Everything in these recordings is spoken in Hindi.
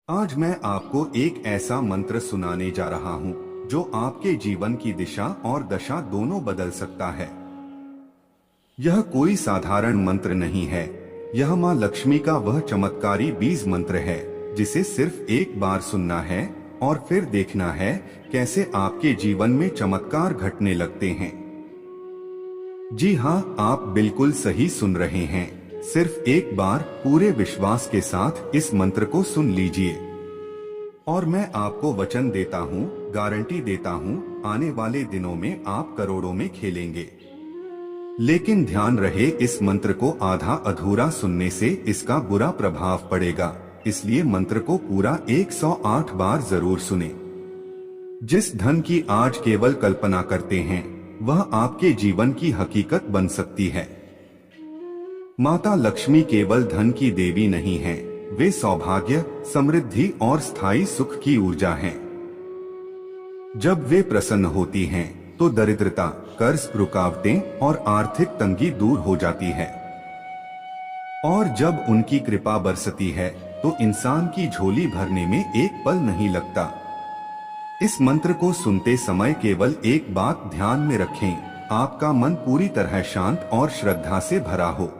आज मैं आपको एक ऐसा मंत्र सुनाने जा रहा हूँ जो आपके जीवन की दिशा और दशा दोनों बदल सकता है। यह कोई साधारण मंत्र नहीं है। यह माँ लक्ष्मी का वह चमत्कारी बीज मंत्र है जिसे सिर्फ एक बार सुनना है और फिर देखना है कैसे आपके जीवन में चमत्कार घटने लगते हैं। जी हाँ, आप बिल्कुल सही सुन रहे हैं। सिर्फ एक बार पूरे विश्वास के साथ इस मंत्र को सुन लीजिए और मैं आपको वचन देता हूँ, गारंटी देता हूँ, आने वाले दिनों में आप करोड़ों में खेलेंगे। लेकिन ध्यान रहे, इस मंत्र को आधा अधूरा सुनने से इसका बुरा प्रभाव पड़ेगा, इसलिए मंत्र को पूरा 108 बार जरूर सुने। जिस धन की आज केवल कल्पना करते हैं वह आपके जीवन की हकीकत बन सकती है। माता लक्ष्मी केवल धन की देवी नहीं है, वे सौभाग्य, समृद्धि और स्थायी सुख की ऊर्जा हैं। जब वे प्रसन्न होती हैं, तो दरिद्रता, कर्ज, रुकावटें और आर्थिक तंगी दूर हो जाती है। और जब उनकी कृपा बरसती है, तो इंसान की झोली भरने में एक पल नहीं लगता। इस मंत्र को सुनते समय केवल एक बात ध्यान में रखें, आपका मन पूरी तरह शांत और श्रद्धा से भरा हो।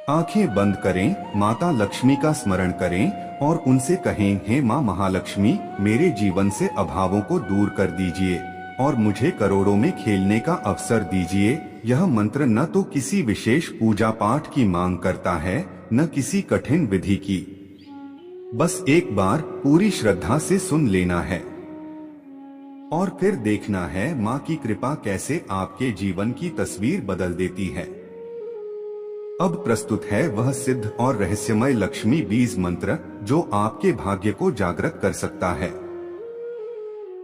आंखें बंद करें, माता लक्ष्मी का स्मरण करें और उनसे कहें, हे माँ महालक्ष्मी, मेरे जीवन से अभावों को दूर कर दीजिए और मुझे करोड़ों में खेलने का अवसर दीजिए। यह मंत्र न तो किसी विशेष पूजा पाठ की मांग करता है, न किसी कठिन विधि की। बस एक बार पूरी श्रद्धा से सुन लेना है और फिर देखना है माँ की कृपा कैसे आपके जीवन की तस्वीर बदल देती है। अब प्रस्तुत है वह सिद्ध और रहस्यमय लक्ष्मी बीज मंत्र जो आपके भाग्य को जागृत कर सकता है।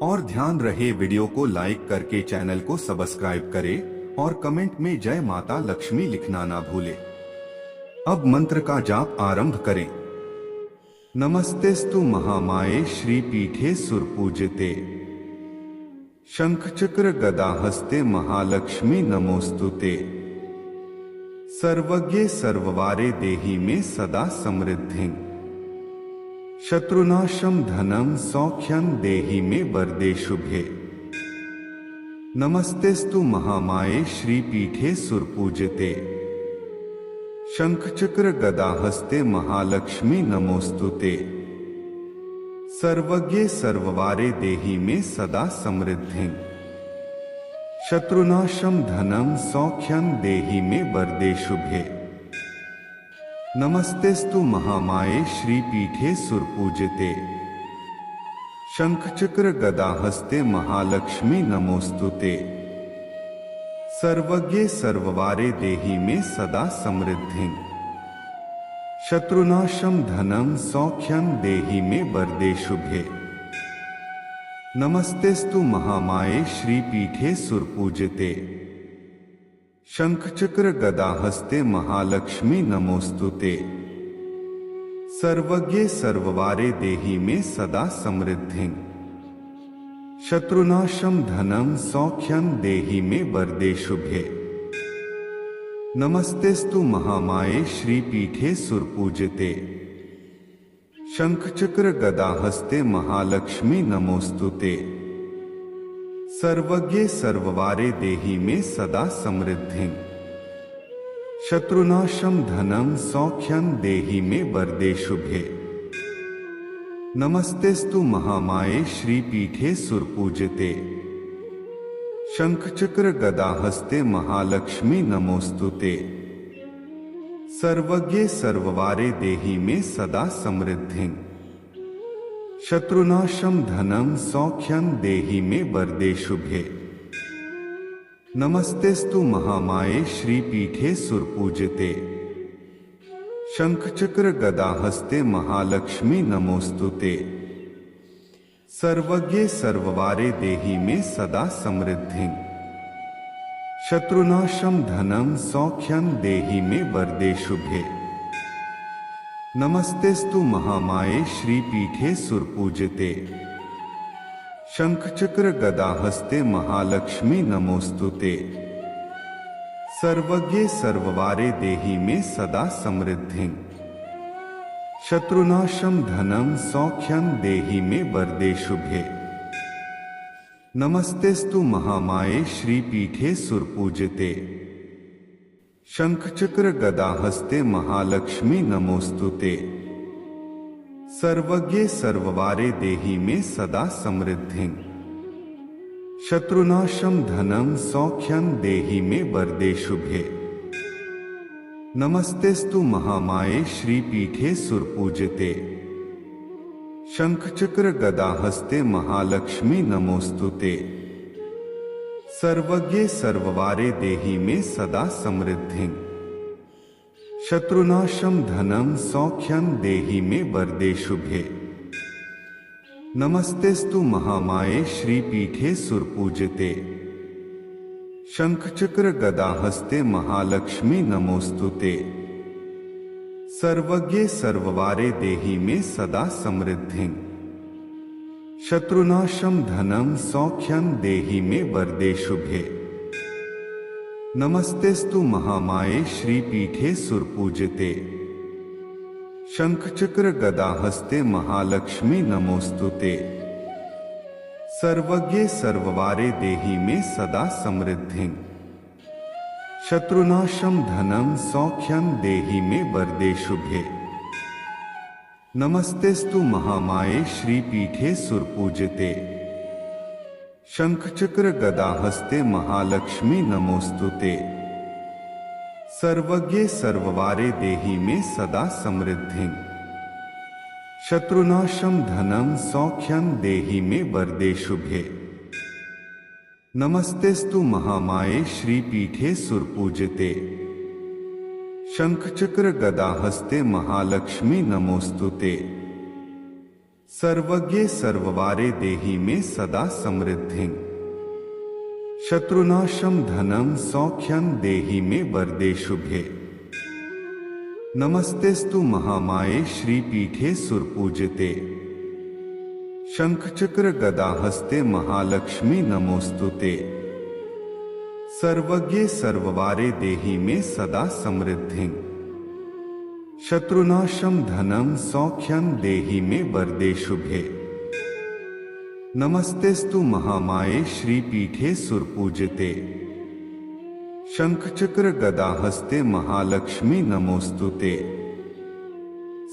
और ध्यान रहे, वीडियो को लाइक करके चैनल को सब्सक्राइब करें और कमेंट में जय माता लक्ष्मी लिखना ना भूले। अब मंत्र का जाप आरंभ करें। नमस्तेस्तु महामाये श्रीपीठे सुरपूजिते, शंख चक्र गदा हस्ते महालक्ष्मी नमोस्तुते, सर्वज्ञे सर्ववारे देहि में सदा समृद्धि, शत्रुनाशम धनम सौख्यम देहि में वरदे शुभे। नमस्तेस्तु महामाये श्रीपीठे सुरपूजिते, शंख चक्र गदा हस्ते महालक्ष्मी नमोस्तुते, सर्वज्ञे सर्ववारे देहि में सदा समृद्धि, शत्रुनाशम धनम सौख्यम देहि में वरदे शुभे। नमस्तेस्तु महामाये श्रीपीठे सुरपूजिते, शंख चक्र गदा हस्ते महालक्ष्मी नमोस्तुते, सर्वज्ञे सर्ववारे देहि में सदा समृद्धि, शत्रुनाशम धनम सौख्यम देहि में वरदे शुभे। नमस्तेस्तु महामाये श्रीपीठे सुरपूजिते, शंख चक्र गदा हस्ते महालक्ष्मी नमोस्तुते, सर्वज्ञे सर्ववारे देहि में सदा समृद्धि, शत्रुनाशम धनम सौख्यम देहि में वरदे शुभे। नमस्तेस्तु महामाये श्रीपीठे सुरपूजिते, शंख चक्र गदा हस्ते महालक्ष्मी नमोस्तुते, सर्वज्ञे सर्ववारे देहि में सदा समृद्धि, शत्रुनाशम धनम सौख्यम देहि में वरदे शुभे। नमस्तेस्तु महामाये श्रीपीठे सुरपूजिते, शंख चक्र गदा हस्ते महालक्ष्मी नमोस्तुते, सर्वज्ञे सर्ववारे देहि में सदा समृद्धि, शत्रुनाशम धनम सौख्यम देहि में वरदे शुभे। नमस्तेस्तु महामाये श्रीपीठे सुरपूजिते, शंख चक्र गदा हस्ते महालक्ष्मी नमोस्तुते, सर्वज्ञे सर्ववारे देहि में सदा समृद्धि, शत्रुनाशम धनम सौख्यम देहि में वरदे शुभे। नमस्तेस्तु महामाये श्रीपीठे सुरपूजिते, शंख चक्र गदा हस्ते महालक्ष्मी नमोस्तुते, सर्वज्ञे सर्ववारे देहि में सदा समृद्धि, शत्रुनाशं धनं सौख्यं देहि मे वरदे शुभे। नमस्तेस्तु महामाये श्रीपीठे सुरपूजिते। शंखचक्र गदा हस्ते महालक्ष्मी नमोस्तुते। सर्वज्ञे सर्ववारे देहि मे सदा समृद्धिं। शत्रुनाशं धनं सौख्यं देहि मे वरदे शुभे। नमस्तेस्तु महामाये श्रीपीठे सुरपूजिते। शंखचक्र गदा हस्ते महालक्ष्मी नमोस्तुते। सर्वज्ञे सर्ववारे देहि मे सदा समृद्धिं। शत्रुनाशं धनं सौख्यं देहि मे वरदे शुभे। नमस्तेस्तु महामाये श्रीपीठे सुरपूजिते। शंखचक्र गदा हस्ते महालक्ष्मी नमोस्तुते। सर्वज्ञे सर्ववारे देहि मे सदा समृद्धिं। शत्रुनाशं धनं सौख्यं देहि मे वरदे शुभे। नमस्तेस्तु महामाये श्रीपीठे सुरपूजिते। शंखचक्र गदा हस्ते महालक्ष्मी नमोस्तुते। सर्वज्ञे सर्ववारे देहि मे सदा समृद्धिं। शत्रुनाशं धनं सौख्यं देहि मे वरदे शुभे। नमस्तेस्तु महामाये श्रीपीठे सुरपूजिते। शंखचक्र गदा हस्ते महालक्ष्मी नमोस्तुते। सर्वज्ञे सर्ववारे देहि मे सदा समृद्धिं। शत्रुनाशं धनं सौख्यं देहि मे वरदे शुभे। नमस्तेस्तु महामाये श्रीपीठे सुरपूजिते। शंखचक्र गदा हस्ते महालक्ष्मी नमोस्तुते। सर्वज्ञे सर्ववारे देहि मे सदा समृद्धिं। शत्रुनाशं धनं सौख्यं देहि मे वरदे शुभे। नमस्तेस्तु महामाये श्रीपीठे सुरपूजिते। शंखचक्र गदा हस्ते महालक्ष्मी नमोस्तुते। सर्वज्ञे सर्ववारे देहि मे सदा समृद्धिं। शत्रुनाशं धनं सौख्यं देहि मे वरदे शुभे। नमस्तेस्तु महामाये श्रीपीठे सुरपूजिते। शंखचक्र गदा हस्ते महालक्ष्मी नमोस्तुते।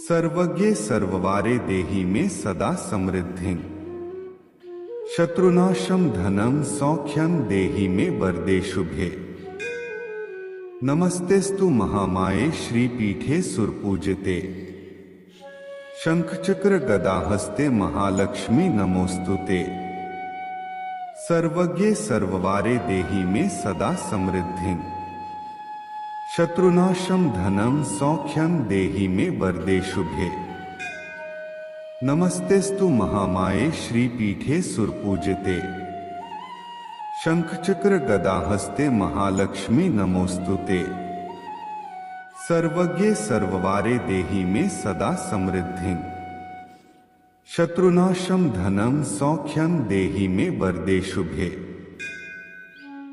सर्वज्ञे सर्ववारे देहि मे सदा समृद्धिं। शत्रुनाशं धनं सौख्यं देहि मे वरदे शुभे। नमस्तेस्तु महामाये श्रीपीठे सुरपूजिते। शंखचक्र गदा हस्ते महालक्ष्मी नमोस्तुते। सर्वज्ञे सर्ववारे देहि मे सदा समृद्धिं। शत्रुनाशं धनं सौख्यं देहि मे वरदे शुभे। नमस्तेस्तु महामाये श्रीपीठे सुरपूजिते। शंखचक्र गदा हस्ते महालक्ष्मी नमोस्तुते। सर्वज्ञे सर्ववारे देहि मे सदा समृद्धिं। शत्रुनाशं धनं सौख्यं देहि मे वरदे शुभे।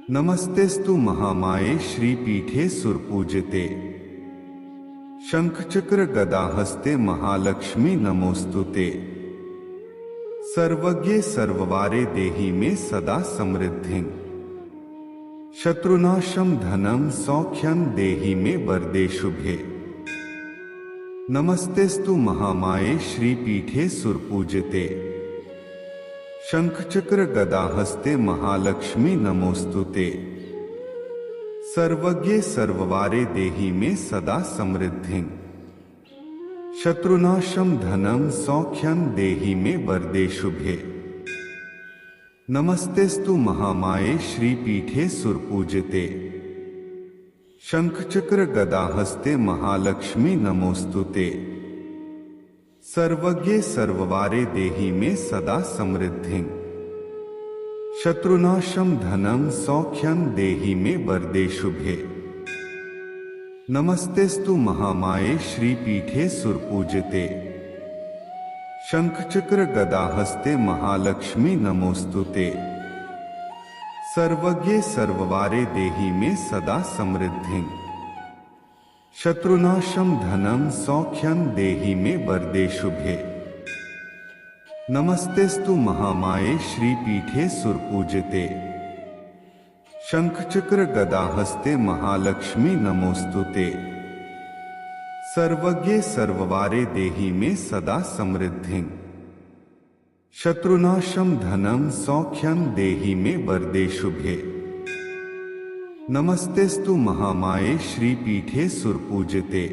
नमस्तेस्तु महामाये श्रीपीठे सुरपूजिते। शंखचक्र गदा हस्ते महालक्ष्मी नमोस्तुते। सर्वज्ञे सर्ववारे देहि मे सदा समृद्धिं। शत्रुनाशं धनं सौख्यं देहि मे वरदे शुभे। नमस्तेस्तु महामाये श्रीपीठे सुरपूजिते। शंखचक्र गदा हस्ते महालक्ष्मी नमोस्तुते। सर्वज्ञे सर्ववारे देहि मे सदा समृद्धिं। शत्रुनाशं धनं सौख्यं देहि मे वरदे शुभे। नमस्तेस्तु महामाये श्रीपीठे सुरपूजिते। शंखचक्र गदा हस्ते महालक्ष्मी नमोस्तुते। सर्वज्ञे सर्ववारे देहि मे सदा समृद्धिं। शत्रुनाशं धनं सौख्यं देहि मे वरदे शुभे। नमस्तेस्तु महामाये श्रीपीठे सुरपूजिते। शंखचक्र गदा हस्ते महालक्ष्मी नमोस्तुते। सर्वज्ञे सर्ववारे देहि मे सदा समृद्धिं। शत्रुनाशं धनं सौख्यं देहि मे वरदे शुभे। नमस्तेस्तु महामाये श्रीपीठे सुरपूजिते। शंखचक्र गदाहस्ते महालक्ष्मी नमोस्तुते। सर्वज्ञे सर्ववारे देहि मे सदा समृद्धिं। शत्रुनाशं धनं सौख्यं देहि मे वरदे शुभे। नमस्तेस्तु महामाये श्रीपीठे सुरपूजिते।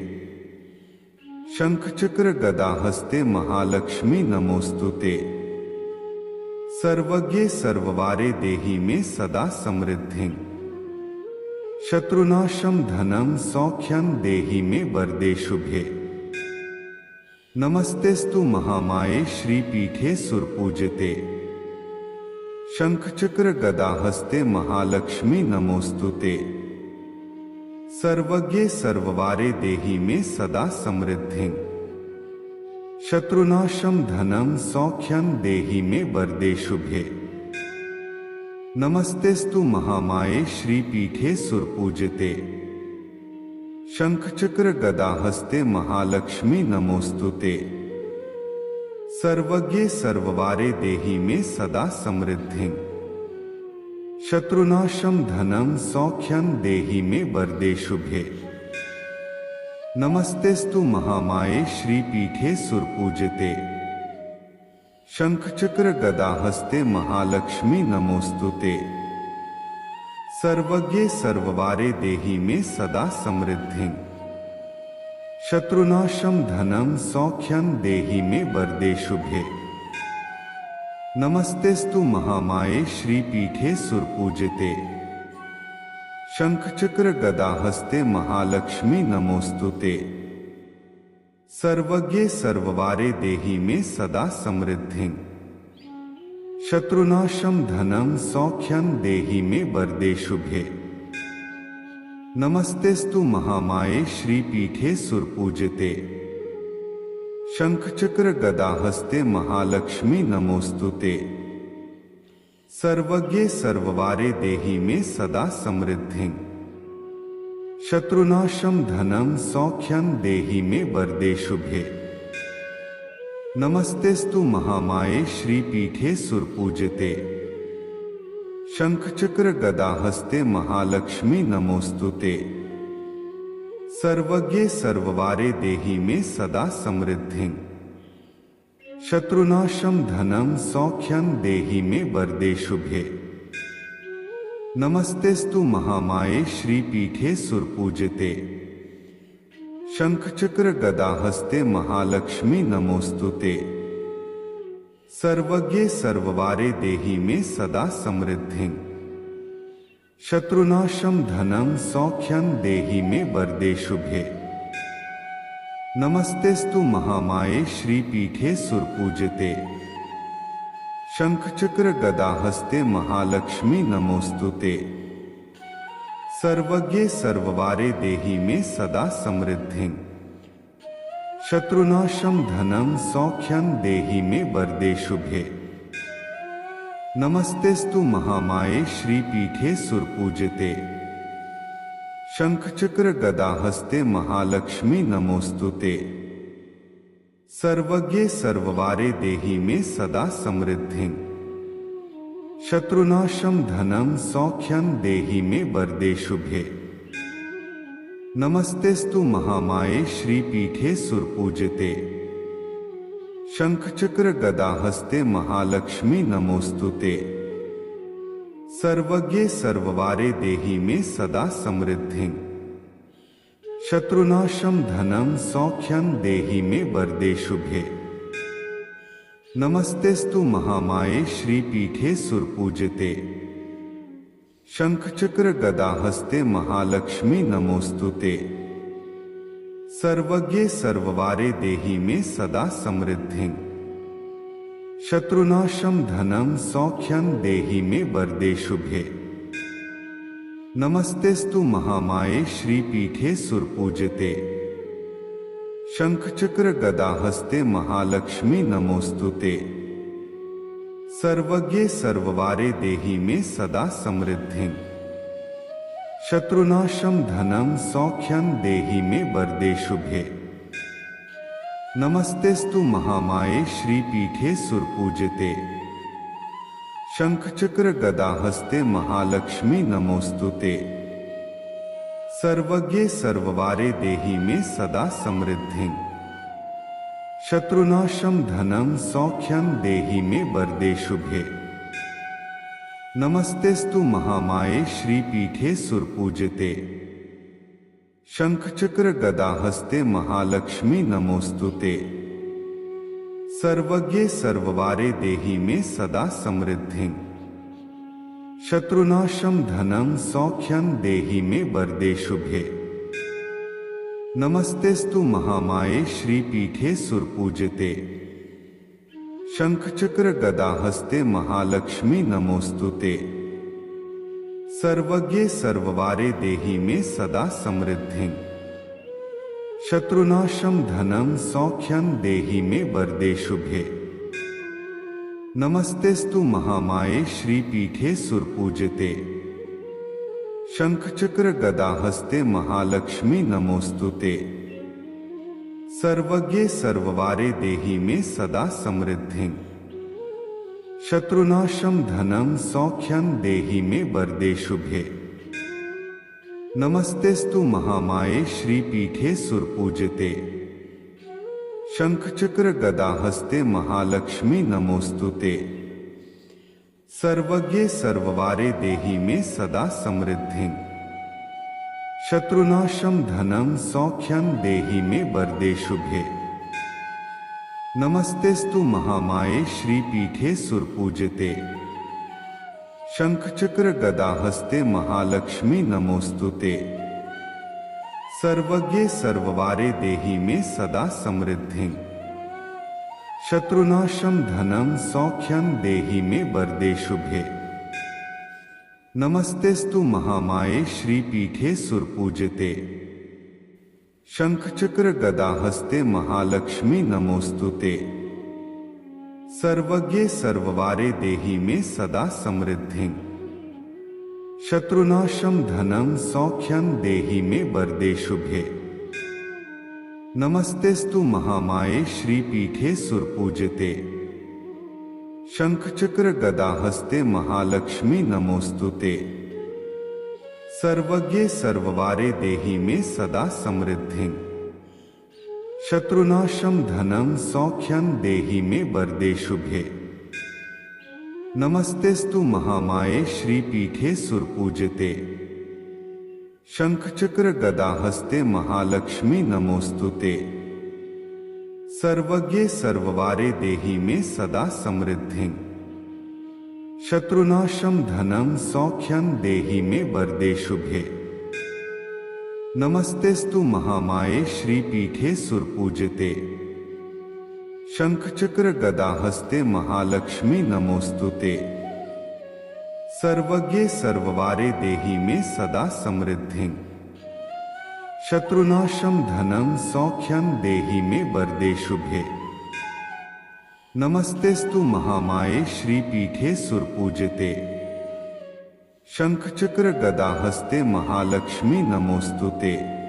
शंखचक्र गदाहस्ते महालक्ष्मी नमोस्तुते। सर्वज्ञे सर्ववारे देहि मे सदा समृद्धिं। शत्रुनाशं धनं सौख्यं देहि मे वरदे शुभे। नमस्तेस्तु महामाये श्रीपीठे सुरपूजिते। शंखचक्र गदाहस्ते महालक्ष्मी नमोस्तुते। सर्वज्ञे सर्ववारे देहि मे सदा समृद्धिं। शत्रुनाशं धनं सौख्यं देहि मे वरदे शुभे। नमस्तेस्तु महामाये श्रीपीठे सुरपूजिते। शंखचक्र गदाहस्ते महालक्ष्मी नमोस्तुते। सर्वज्ञे सर्ववारे देहि मे सदा समृद्धिं। शत्रुनाशं धनं सौख्यं देहि मे वरदे शुभे। नमस्तेस्तु महामाये श्रीपीठे सुरपूजिते। शंखचक्र गदाहस्ते महालक्ष्मी नमोस्तुते। सर्वज्ञे सर्ववारे देहि मे सदा समृद्धिं। शत्रुनाशं धनं सौख्यं देहि मे वरदे शुभे। नमस्तेस्तु महामाये श्रीपीठे सुरपूजिते। शंखचक्र गदाहस्ते महालक्ष्मी नमोस्तुते। सर्वज्ञे सर्ववारे देहि मे सदा समृद्धिं। शत्रुनाशं धनं सौख्यं देहि मे वरदे शुभे। नमस्तेस्तु महामाये श्रीपीठे सुरपूजिते। शंखचक्र गदाहस्ते महालक्ष्मी नमोस्तुते। सर्वज्ञे सर्ववारे देहि मे सदा समृद्धिं। शत्रुनाशं धनं सौख्यं देहि मे वरदे शुभे। नमस्तेस्तु महामाये श्रीपीठे सुरपूजिते। शंखचक्र गदाहस्ते महालक्ष्मी नमोस्तुते। सर्वज्ञे सर्ववारे देहि मे सदा समृद्धिं। शत्रुनाशं धनं सौख्यं देहि मे वरदे शुभे। नमस्तेस्तु महामाये श्रीपीठे सुरपूजिते। शंखचक्र गदाहस्ते महालक्ष्मी नमोस्तुते। सर्वज्ञे सर्ववारे देहि मे सदा समृद्धिं। शत्रुनाशं धनं सौख्यं देहि मे वरदे शुभे। नमस्तेस्तु महामाये श्रीपीठे सुरपूजिते। शंखचक्र गदाहस्ते महालक्ष्मी नमोस्तुते। सर्वज्ञे सर्ववारे देहि मे सदा समृद्धिं। शत्रुनाशं धनं सौख्यं देहि मे वरदे शुभे। नमस्तेस्तु महामाये श्रीपीठे सुरपूजिते। शंखचक्र गदाहस्ते महालक्ष्मी नमोस्तुते। सर्वज्ञे सर्ववारे देहि मे सदा समृद्धिं। शत्रुनाशं धनं सौख्यं देहि मे वरदे शुभे। नमस्तेस्तु महामाये श्रीपीठे सुरपूजिते। शंखचक्र गदाहस्ते महालक्ष्मी नमोस्तुते। सर्वज्ञे सर्ववारे देहि मे सदा समृद्धिं। शत्रुनाशं धनं सौख्यं देहि मे वरदे शुभे। नमस्तेस्तु महामाये श्रीपीठे सुरपूजिते। शंखचक्र गदाहस्ते महालक्ष्मी नमोस्तुते। सर्वज्ञे सर्ववारे देहि मे सदा समृद्धिं। शत्रुनाशं धनं सौख्यं देहि मे वरदे शुभे। नमस्तेस्तु महामाये श्रीपीठे सुरपूजिते। शंखचक्र गदाहस्ते महालक्ष्मी नमोस्तुते। सर्वज्ञे सर्ववारे देहि मे सदा समृद्धिं। शत्रुनाशं धनं सौख्यं देहि मे वरदे शुभे। नमस्तेस्तु महामाये श्रीपीठे सुरपूजिते। शंखचक्र गदाहस्ते महालक्ष्मी नमोस्तुते। सर्वज्ञे सर्ववारे देहि मे सदा समृद्धिं। शत्रुनाशं धनं सौख्यं देहि मे वरदे शुभे। नमस्तेस्तु महामाये श्रीपीठे सुरपूजिते। शंखचक्र गदाहस्ते महालक्ष्मी नमोस्तुते। सर्वज्ञे सर्ववारे देहि मे सदा समृद्धिं। शत्रुनाशं धनं सौख्यं देहि मे वरदे शुभे। नमस्तेस्तु महामाये श्रीपीठे सुरपूजिते। शंखचक्र गदाहस्ते महालक्ष्मी नमोस्तुते। सर्वज्ञे सर्ववारे देहि मे सदा समृद्धिं। शत्रुनाशं धनं सौख्यं देहि मे वरदे शुभे। नमस्तेस्तु महामाये श्रीपीठे सुरपूजिते। शंखचक्र गदाहस्ते महालक्ष्मी नमोस्तुते। सर्वज्ञे सर्ववारे देहि मे सदा समृद्धिं। शत्रुनाशं धनं सौख्यं देहि मे वरदे शुभे। नमस्तेस्तु महामाये श्रीपीठे सुरपूजिते। शंखचक्र गदाहस्ते महालक्ष्मी नमोस्तुते। सर्वज्ञे सर्ववारे देहि मे सदा समृद्धिं। शत्रुनाशं धनं सौख्यं देहि मे वरदे शुभे। नमस्तेस्तु महामाये श्रीपीठे सुरपूजिते। शंखचक्र गदाहस्ते महालक्ष्मी नमोस्तुते। सर्वज्ञे सर्ववारे देहि मे सदा समृद्धिं। शत्रुनाशं धनं सौख्यं देहि मे वरदे शुभे। नमस्तेस्तु महामाये श्रीपीठे सुरपूजिते। शंखचक्र गदाहस्ते महालक्ष्मी नमोस्तुते। सर्वज्ञे सर्ववारे देहि मे सदा समृद्धिं। शत्रुनाशं धनं सौख्यं देहि मे वरदे शुभे। नमस्तेस्तु महामाये श्रीपीठे सुरपूजिते। शंखचक्र गदाहस्ते महालक्ष्मी नमोस्तुते। सर्वज्ञे सर्ववारे देहि मे सदा समृद्धिं। शत्रुनाशं धनं सौख्यं देहि मे वरदे शुभे। नमस्तेस्तु महामाये श्रीपीठे सुरपूजिते। शंखचक्र गदाहस्ते महालक्ष्मी नमोस्तुते। सर्वज्ञे सर्ववारे देहि मे सदा समृद्धिं। शत्रुनाशं धनं सौख्यं देहि मे वरदे शुभे। नमस्तेस्तु महामाये श्रीपीठे सुरपूजिते। शंखचक्र गदाहस्ते महालक्ष्मी नमोस्तुते। सर्वज्ञे सर्ववारे देहि मे सदा समृद्धिं। शत्रुनाशं धनं सौख्यं देहि मे वरदे शुभे। नमस्तेस्तु महामाये श्रीपीठे सुरपूजिते। शंखचक्र गदाहस्ते महालक्ष्मी नमोस्तुते।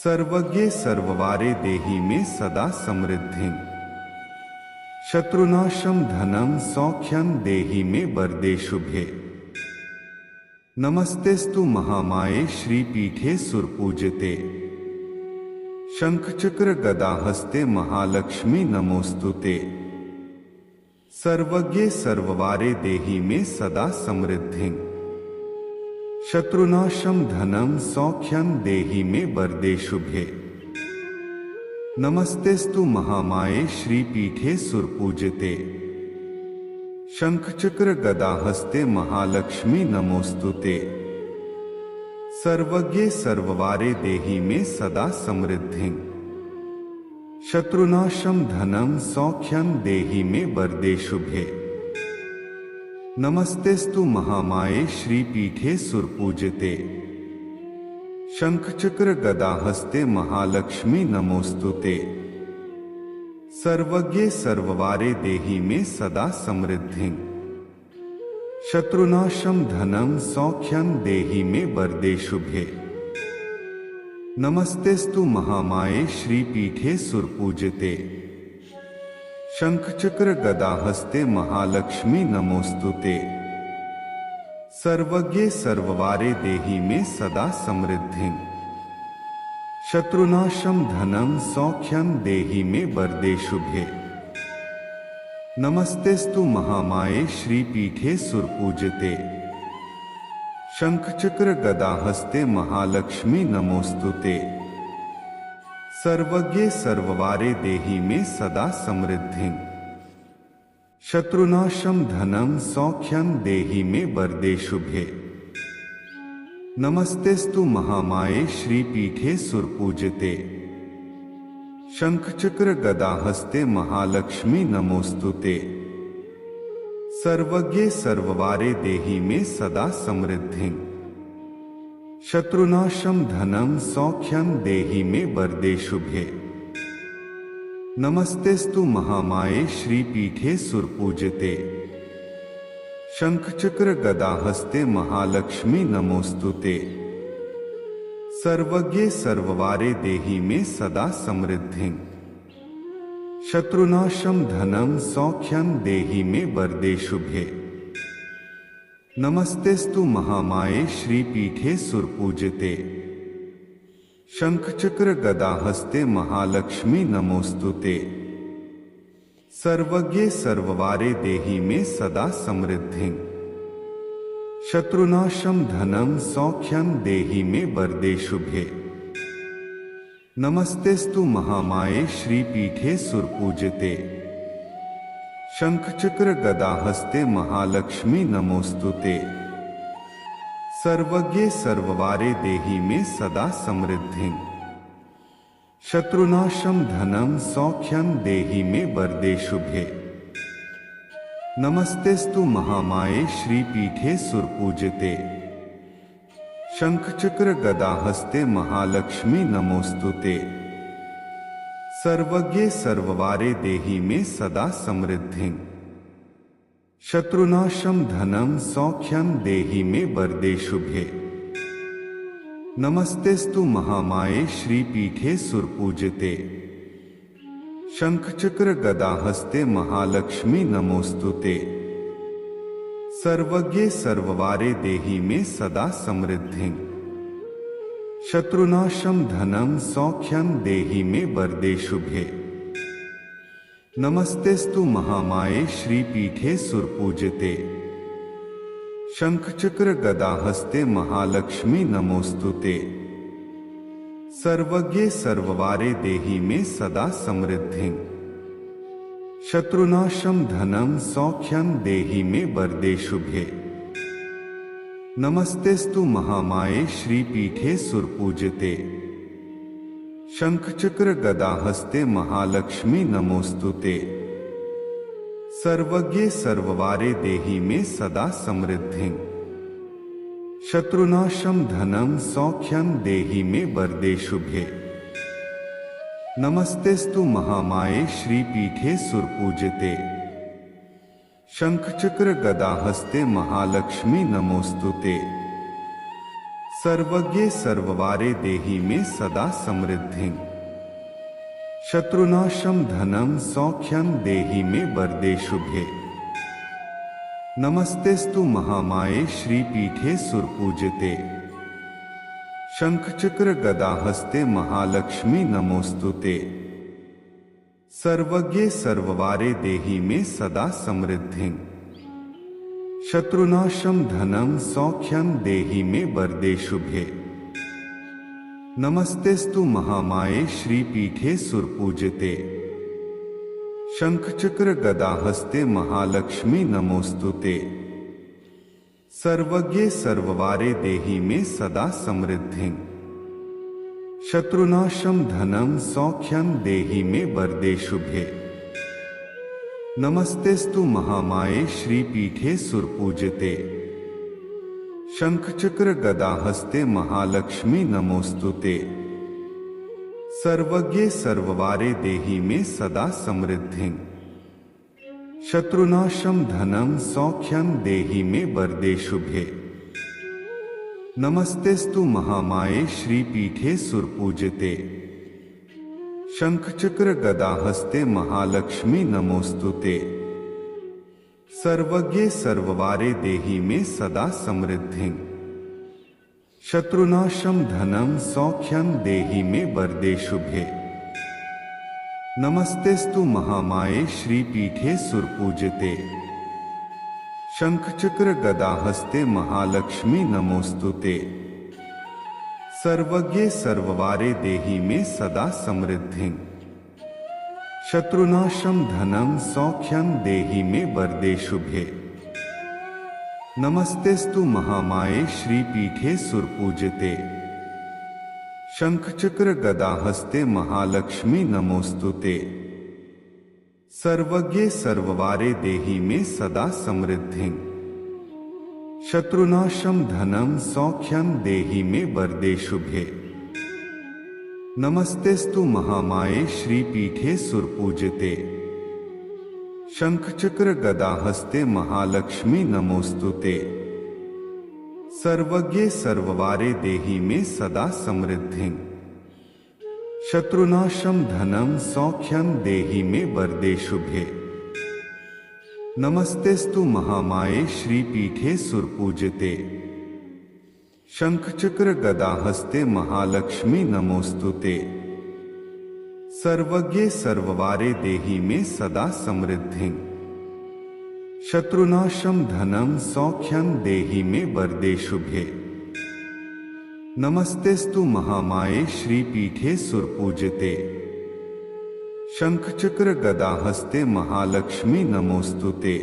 सर्वज्ञे सर्ववारे देहि मे सदा समृद्धिं। शत्रुनाशं धनं सौख्यं देहि मे वरदे शुभे। नमस्तेस्तु महामाये श्रीपीठे सुरपूजिते। शंखचक्र गदाहस्ते महालक्ष्मी नमोस्तुते। सर्वज्ञे सर्ववारे देहि मे सदा समृद्धिं। शत्रुनाशं धनं सौख्यं देहि मे वरदे शुभे। नमस्तेस्तु महामाये श्रीपीठे सुरपूजिते। शंखचक्र गदाहस्ते महालक्ष्मी नमोस्तुते। सर्वज्ञे सर्ववारे देहि मे सदा समृद्धिं। शत्रुनाशं धनं सौख्यं देहि मे वरदे शुभे। नमस्तेस्तु महामाये श्रीपीठे सुरपूजिते। शंखचक्र गदाहस्ते महालक्ष्मी नमोस्तुते। सर्वज्ञे सर्ववारे देहि मे सदा समृद्धिं। शत्रुनाशं धनं सौख्यं देहि मे वरदे शुभे। नमस्तेस्तु महामाये श्रीपीठे सुरपूजिते। शंखचक्र गदा हस्ते महालक्ष्मी नमोस्तुते। सर्वज्ञे सर्ववारे देहि मे सदा समृद्धिं। शत्रुनाशं धनं सौख्यं देहि मे वरदे शुभे। नमस्तेस्तु महामाये श्रीपीठे सुरपूजिते। शंखचक्र गदा हस्ते महालक्ष्मी नमोस्तुते। सर्वज्ञे सर्ववारे देहि मे सदा समृद्धिं। शत्रुनाशं धनं सौख्यं देहि मे वरदे शुभे। नमस्तेस्तु महामाये श्रीपीठे सुरपूजिते। शंखचक्र गदा हस्ते महालक्ष्मी नमोस्तुते। सर्वज्ञे सर्ववारे देहि मे सदा समृद्धिं। शत्रुनाशं धनं सौख्यं देहि मे वरदे शुभे। नमस्तेस्तु महामाये श्रीपीठे सुरपूजिते। शंखचक्र गदा हस्ते महालक्ष्मी नमोस्तुते। सर्वज्ञे सर्ववारे देहि मे सदा समृद्धिं। शत्रुनाशं धनं सौख्यं देहि मे वरदे शुभे। नमस्तेस्तु महामाये श्रीपीठे सुरपूजिते। शंखचक्र गदा हस्ते महालक्ष्मी नमोस्तुते। सर्वज्ञे सर्ववारे देहि मे सदा समृद्धिं। शत्रुनाशं धनं सौख्यं देहि मे वरदे शुभे। नमस्तेस्तु महामाये श्रीपीठे सुरपूजिते। शंखचक्र गदा हस्ते महालक्ष्मी नमोस्तुते। सर्वज्ञे सर्ववारे देहि मे सदा समृद्धिं। शत्रुनाशं धनं सौख्यं देहि मे वरदे शुभे। नमस्तेस्तु महामाये श्रीपीठे सुरपूजिते। शंखचक्र गदा हस्ते महालक्ष्मी नमोस्तुते। सर्वज्ञे सर्ववारे देहि मे सदा समृद्धिं। शत्रुनाशं धनं सौख्यं देहि मे वरदे शुभे। नमस्तेस्तु महामाये श्रीपीठे सुरपूजिते। शंखचक्र गदा हस्ते महालक्ष्मी नमोस्तुते। सर्वज्ञे सर्ववारे देहि मे सदा समृद्धिं। शत्रुनाशं धनं सौख्यं देहि मे वरदे शुभे। नमस्तेस्तु महामाये श्रीपीठे सुरपूजिते। शंखचक्र गदा हस्ते महालक्ष्मी नमोस्तुते। सर्वज्ञे सर्ववारे देहि मे सदा समृद्धिं। शत्रुनाशं धनं सौख्यं देहि मे वरदे शुभे। नमस्तेस्तु महामाये श्रीपीठे सुरपूजिते। शंखचक्र गदा हस्ते महालक्ष्मी नमोस्तुते। सर्वज्ञे सर्ववारे देहि मे सदा समृद्धिं। शत्रुनाशं धनं सौख्यं देहि मे वरदे शुभे। नमस्तेस्तु महामाये श्रीपीठे सुरपूजिते। शंखचक्र गदा हस्ते महालक्ष्मी नमोस्तुते। सर्वज्ञे सर्ववारे देहि मे सदा समृद्धिं। शत्रुनाशं धनं सौख्यं देहि मे वरदे शुभे। नमस्तेस्तु महामाये श्रीपीठे सुरपूजिते। शंखचक्र गदा हस्ते महालक्ष्मी नमोस्तुते। सर्वज्ञे सर्ववारे देहि मे सदा समृद्धिं। शत्रुनाशं धनं सौख्यं देहि मे वरदे शुभे। नमस्तेस्तु महामाये श्रीपीठे सुरपूजिते। शंखचक्र गदा हस्ते महालक्ष्मी नमोस्तुते। सर्वज्ञे सर्ववारे देहि मे सदा समृद्धिं। शत्रुनाशं धनं सौख्यं देहि मे वरदे शुभे। नमस्तेस्तु महामाये श्रीपीठे सुरपूजिते। शंखचक्र गदा हस्ते महालक्ष्मी नमोस्तुते। सर्वज्ञे सर्ववारे देहि मे सदा समृद्धिं। शत्रुनाशं धनं सौख्यं देहि मे वरदे शुभे। नमस्तेस्तु महामाये श्रीपीठे सुरपूजिते। शंखचक्र गदा हस्ते महालक्ष्मी नमोस्तुते। सर्वज्ञे सर्ववारे देहि मे सदा समृद्धिं। शत्रुनाशं धनं सौख्यं देहि मे वरदे शुभे। नमस्तेस्तु महामाये श्रीपीठे सुरपूजिते। शंखचक्र गदा हस्ते महालक्ष्मी नमोस्तुते। सर्वज्ञे सर्ववारे देहि मे सदा समृद्धिं। शत्रुनाशं धनं सौख्यं देहि मे वरदे शुभे। नमस्तेस्तु महामाये श्रीपीठे सुरपूजिते। शंखचक्र गदा हस्ते महालक्ष्मी नमोस्तुते। सर्वज्ञे सर्ववारे देहि मे सदा समृद्धिं। शत्रुनाशं धनं सौख्यं देहि मे वरदे शुभे। नमस्तेस्तु महामाये श्रीपीठे सुरपूजिते। शंखचक्र गदा हस्ते महालक्ष्मी नमोस्तुते। सर्वज्ञे सर्ववारे देहि मे सदा समृद्धिं। शत्रुनाशं धनं सौख्यं देहि मे वरदे शुभे। नमस्तेस्तु महामाये श्रीपीठे सुरपूजिते। शंखचक्र गदा हस्ते महालक्ष्मी नमोस्तुते। सर्वज्ञे सर्ववारे देहि मे सदा समृद्धिं। शत्रुनाशं धनं सौख्यं देहि मे वरदे शुभे। नमस्तेस्तु महामाये श्रीपीठे सुरपूजिते। शंखचक्र गदा हस्ते महालक्ष्मी नमोस्तुते।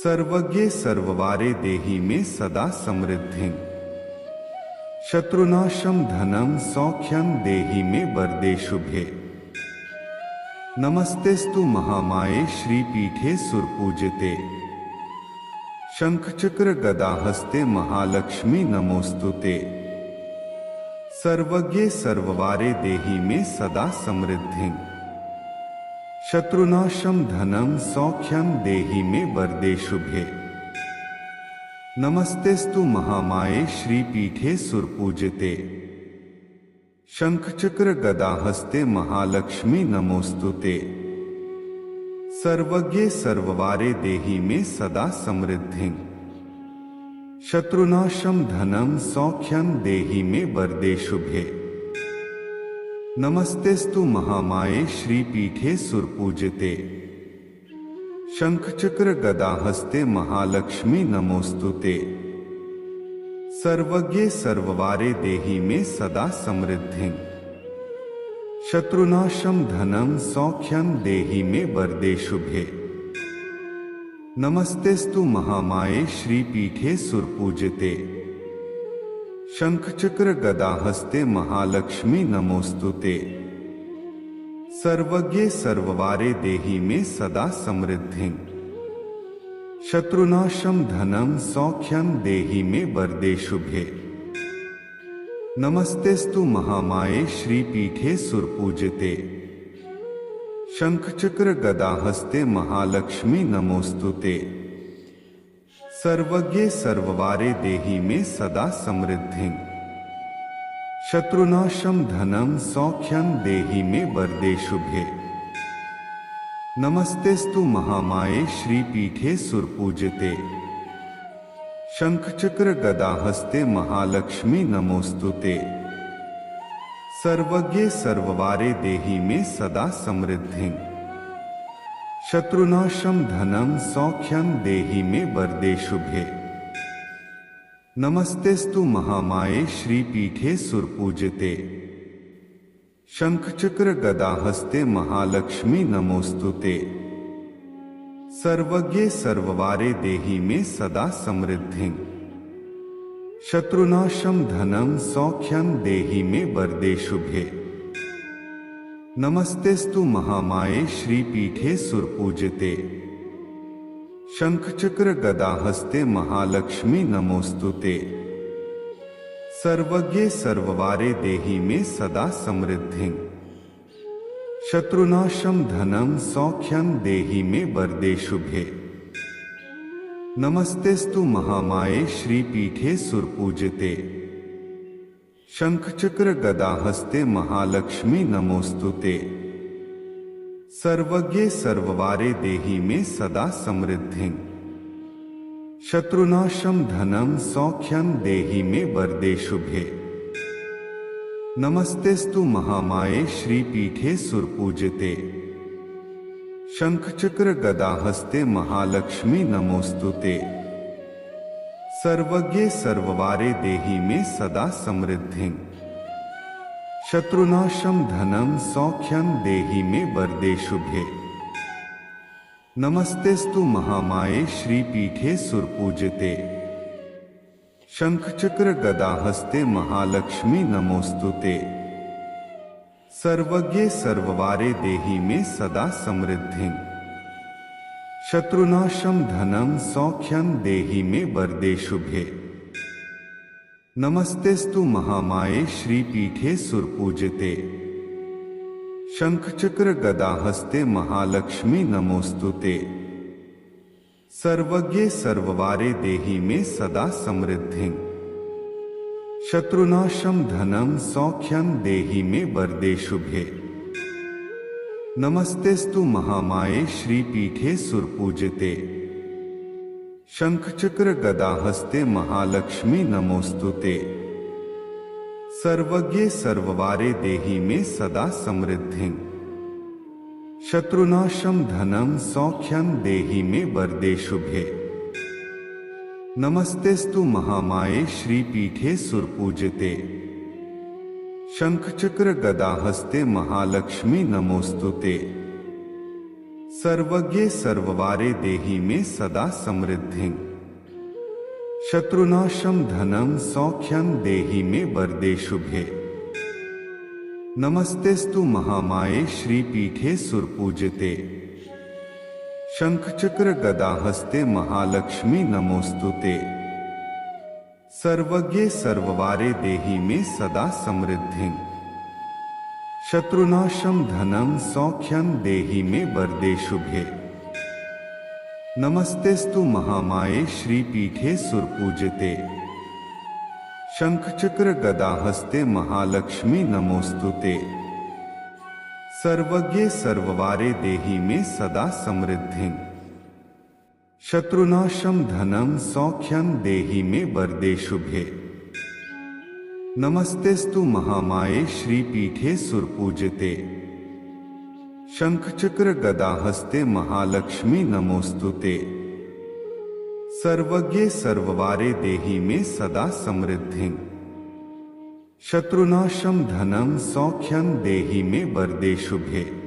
सर्वज्ञे सर्ववारे देहि मे सदा समृद्धिं। शत्रुनाशं धनं सौख्यं देहि मे वरदे शुभे। नमस्तेस्तु महामाये श्रीपीठे सुरपूजिते। शंखचक्र गदा हस्ते महालक्ष्मी नमोस्तुते। सर्वज्ञे सर्ववारे देहि मे सदा समृद्धिं। शत्रुनाशं धनं सौख्यं देहि मे वरदे शुभे। नमस्तेस्तु महामाये श्रीपीठे सुरपूजिते। शंखचक्र गदा हस्ते महालक्ष्मी नमोस्तुते। सर्वज्ञे सर्ववारे देहि मे सदा समृद्धिं। शत्रुनाशं धनं सौख्यं देहि मे वरदे शुभे। नमस्तेस्तु महामाये श्रीपीठे सुरपूजिते। शंखचक्र गदा हस्ते महालक्ष्मी नमोस्तुते। सर्वज्ञे सर्ववारे देहि मे सदा समृद्धिं। शत्रुनाशं धनं सौख्यं देहि मे वरदे शुभे। नमस्तेस्तु महामाये श्रीपीठे सुरपूजिते। शंखचक्र गदा हस्ते महालक्ष्मी नमोस्तुते। सर्वज्ञे सर्ववारे देहि मे सदा समृद्धिं। शत्रुनाशं धनं सौख्यं देहि मे वरदे शुभे। नमस्तेस्तु महामाये श्रीपीठे सुरपूजिते। शंखचक्र गदा हस्ते महालक्ष्मी नमोस्तुते। सर्वज्ञे सर्ववारे देहि मे सदा समृद्धिं। शत्रुनाशं धनं सौख्यं देहि मे वरदे शुभे। नमस्तेस्तु महामाये श्रीपीठे सुरपूजिते। शंखचक्र गदा हस्ते महालक्ष्मी नमोस्तुते। सर्वज्ञे सर्ववारे देहि मे सदा समृद्धिं। शत्रुनाशं धनं सौख्यं देहि मे वरदे शुभे। नमस्तेस्तु महामाये श्रीपीठे सुरपूजिते। शंखचक्र गदा हस्ते महालक्ष्मी नमोस्तुते। सर्वज्ञे सर्ववारे देहि मे सदा समृद्धिं। शत्रुनाशं धनं सौख्यं देहि मे वरदे शुभे। नमस्तेस्तु महामाये श्रीपीठे सुरपूजिते। शंखचक्र गदा हस्ते महालक्ष्मी नमोस्तुते। सर्वज्ञे सर्ववारे देहि मे सदा समृद्धिं। शत्रुनाशं धनं सौख्यं देहि मे वरदे शुभे। नमस्तेस्तु महामाये श्रीपीठे सुरपूजिते। शंखचक्र गदा हस्ते महालक्ष्मी नमोस्तुते। सर्वज्ञे सर्ववारे देहि मे सदा समृद्धिं। शत्रुनाशं धनं सौख्यं देहि मे वरदे शुभे। नमस्तेस्तु महामाये श्रीपीठे सुरपूजिते। शंखचक्र गदा हस्ते महालक्ष्मी नमोस्तुते। सर्वज्ञे सर्ववारे देहि मे सदा समृद्धिं। शत्रुनाशं धनं सौख्यं देहि मे वरदे शुभे। नमस्तेस्तु महामाये श्रीपीठे सुरपूजिते। शंखचक्र गदा हस्ते महालक्ष्मी नमोस्तुते। सर्वज्ञे सर्ववारे देहि मे सदा समृद्धिं। शत्रुनाशं धनं सौख्यं देहि मे वरदे शुभे। नमस्तेस्तु महामाये श्रीपीठे सुरपूजिते। शंखचक्र गदा हस्ते महालक्ष्मी नमोस्तुते। सर्वज्ञे सर्ववारे देहि मे सदा समृद्धिं। शत्रुनाशं धनं सौख्यं देहि मे वरदे शुभे। नमस्तेस्तु महामाये श्रीपीठे सुरपूजिते। शंखचक्र गदा हस्ते महालक्ष्मी नमोस्तुते। सर्वज्ञे सर्ववारे देहि मे सदा समृद्धिं। शत्रुनाशं धनं सौख्यं देहि मे वरदे शुभे। नमस्तेस्तु महामाये श्रीपीठे सुरपूजिते। शंखचक्र गदा हस्ते महालक्ष्मी नमोस्तुते। सर्वज्ञे सर्ववारे देहि मे सदा समृद्धिं। शत्रुनाशं धनं सौख्यं देहि मे वरदे शुभे। नमस्तेस्तु महामाये श्रीपीठे सुरपूजिते। शंखचक्र गदा हस्ते महालक्ष्मी नमोस्तुते। सर्वज्ञे सर्ववारे देहि मे सदा समृद्धिं। शत्रुनाशं धनं सौख्यं देहि मे वरदे शुभे। नमस्तेस्तु महामाये श्रीपीठे सुरपूजिते। शंखचक्र गदा हस्ते महालक्ष्मी नमोस्तुते। सर्वज्ञे सर्ववारे देहि मे सदा समृद्धिं। शत्रुनाशं धनं सौख्यं देहि मे वरदे शुभे। नमस्तेस्तु महामाये श्रीपीठे सुरपूजिते। शंखचक्र गदा हस्ते महालक्ष्मी नमोस्तुते। सर्वज्ञे सर्ववारे देहि मे सदा समृद्धिं। शत्रुनाशं धनं सौख्यं देहि मे वरदे शुभे।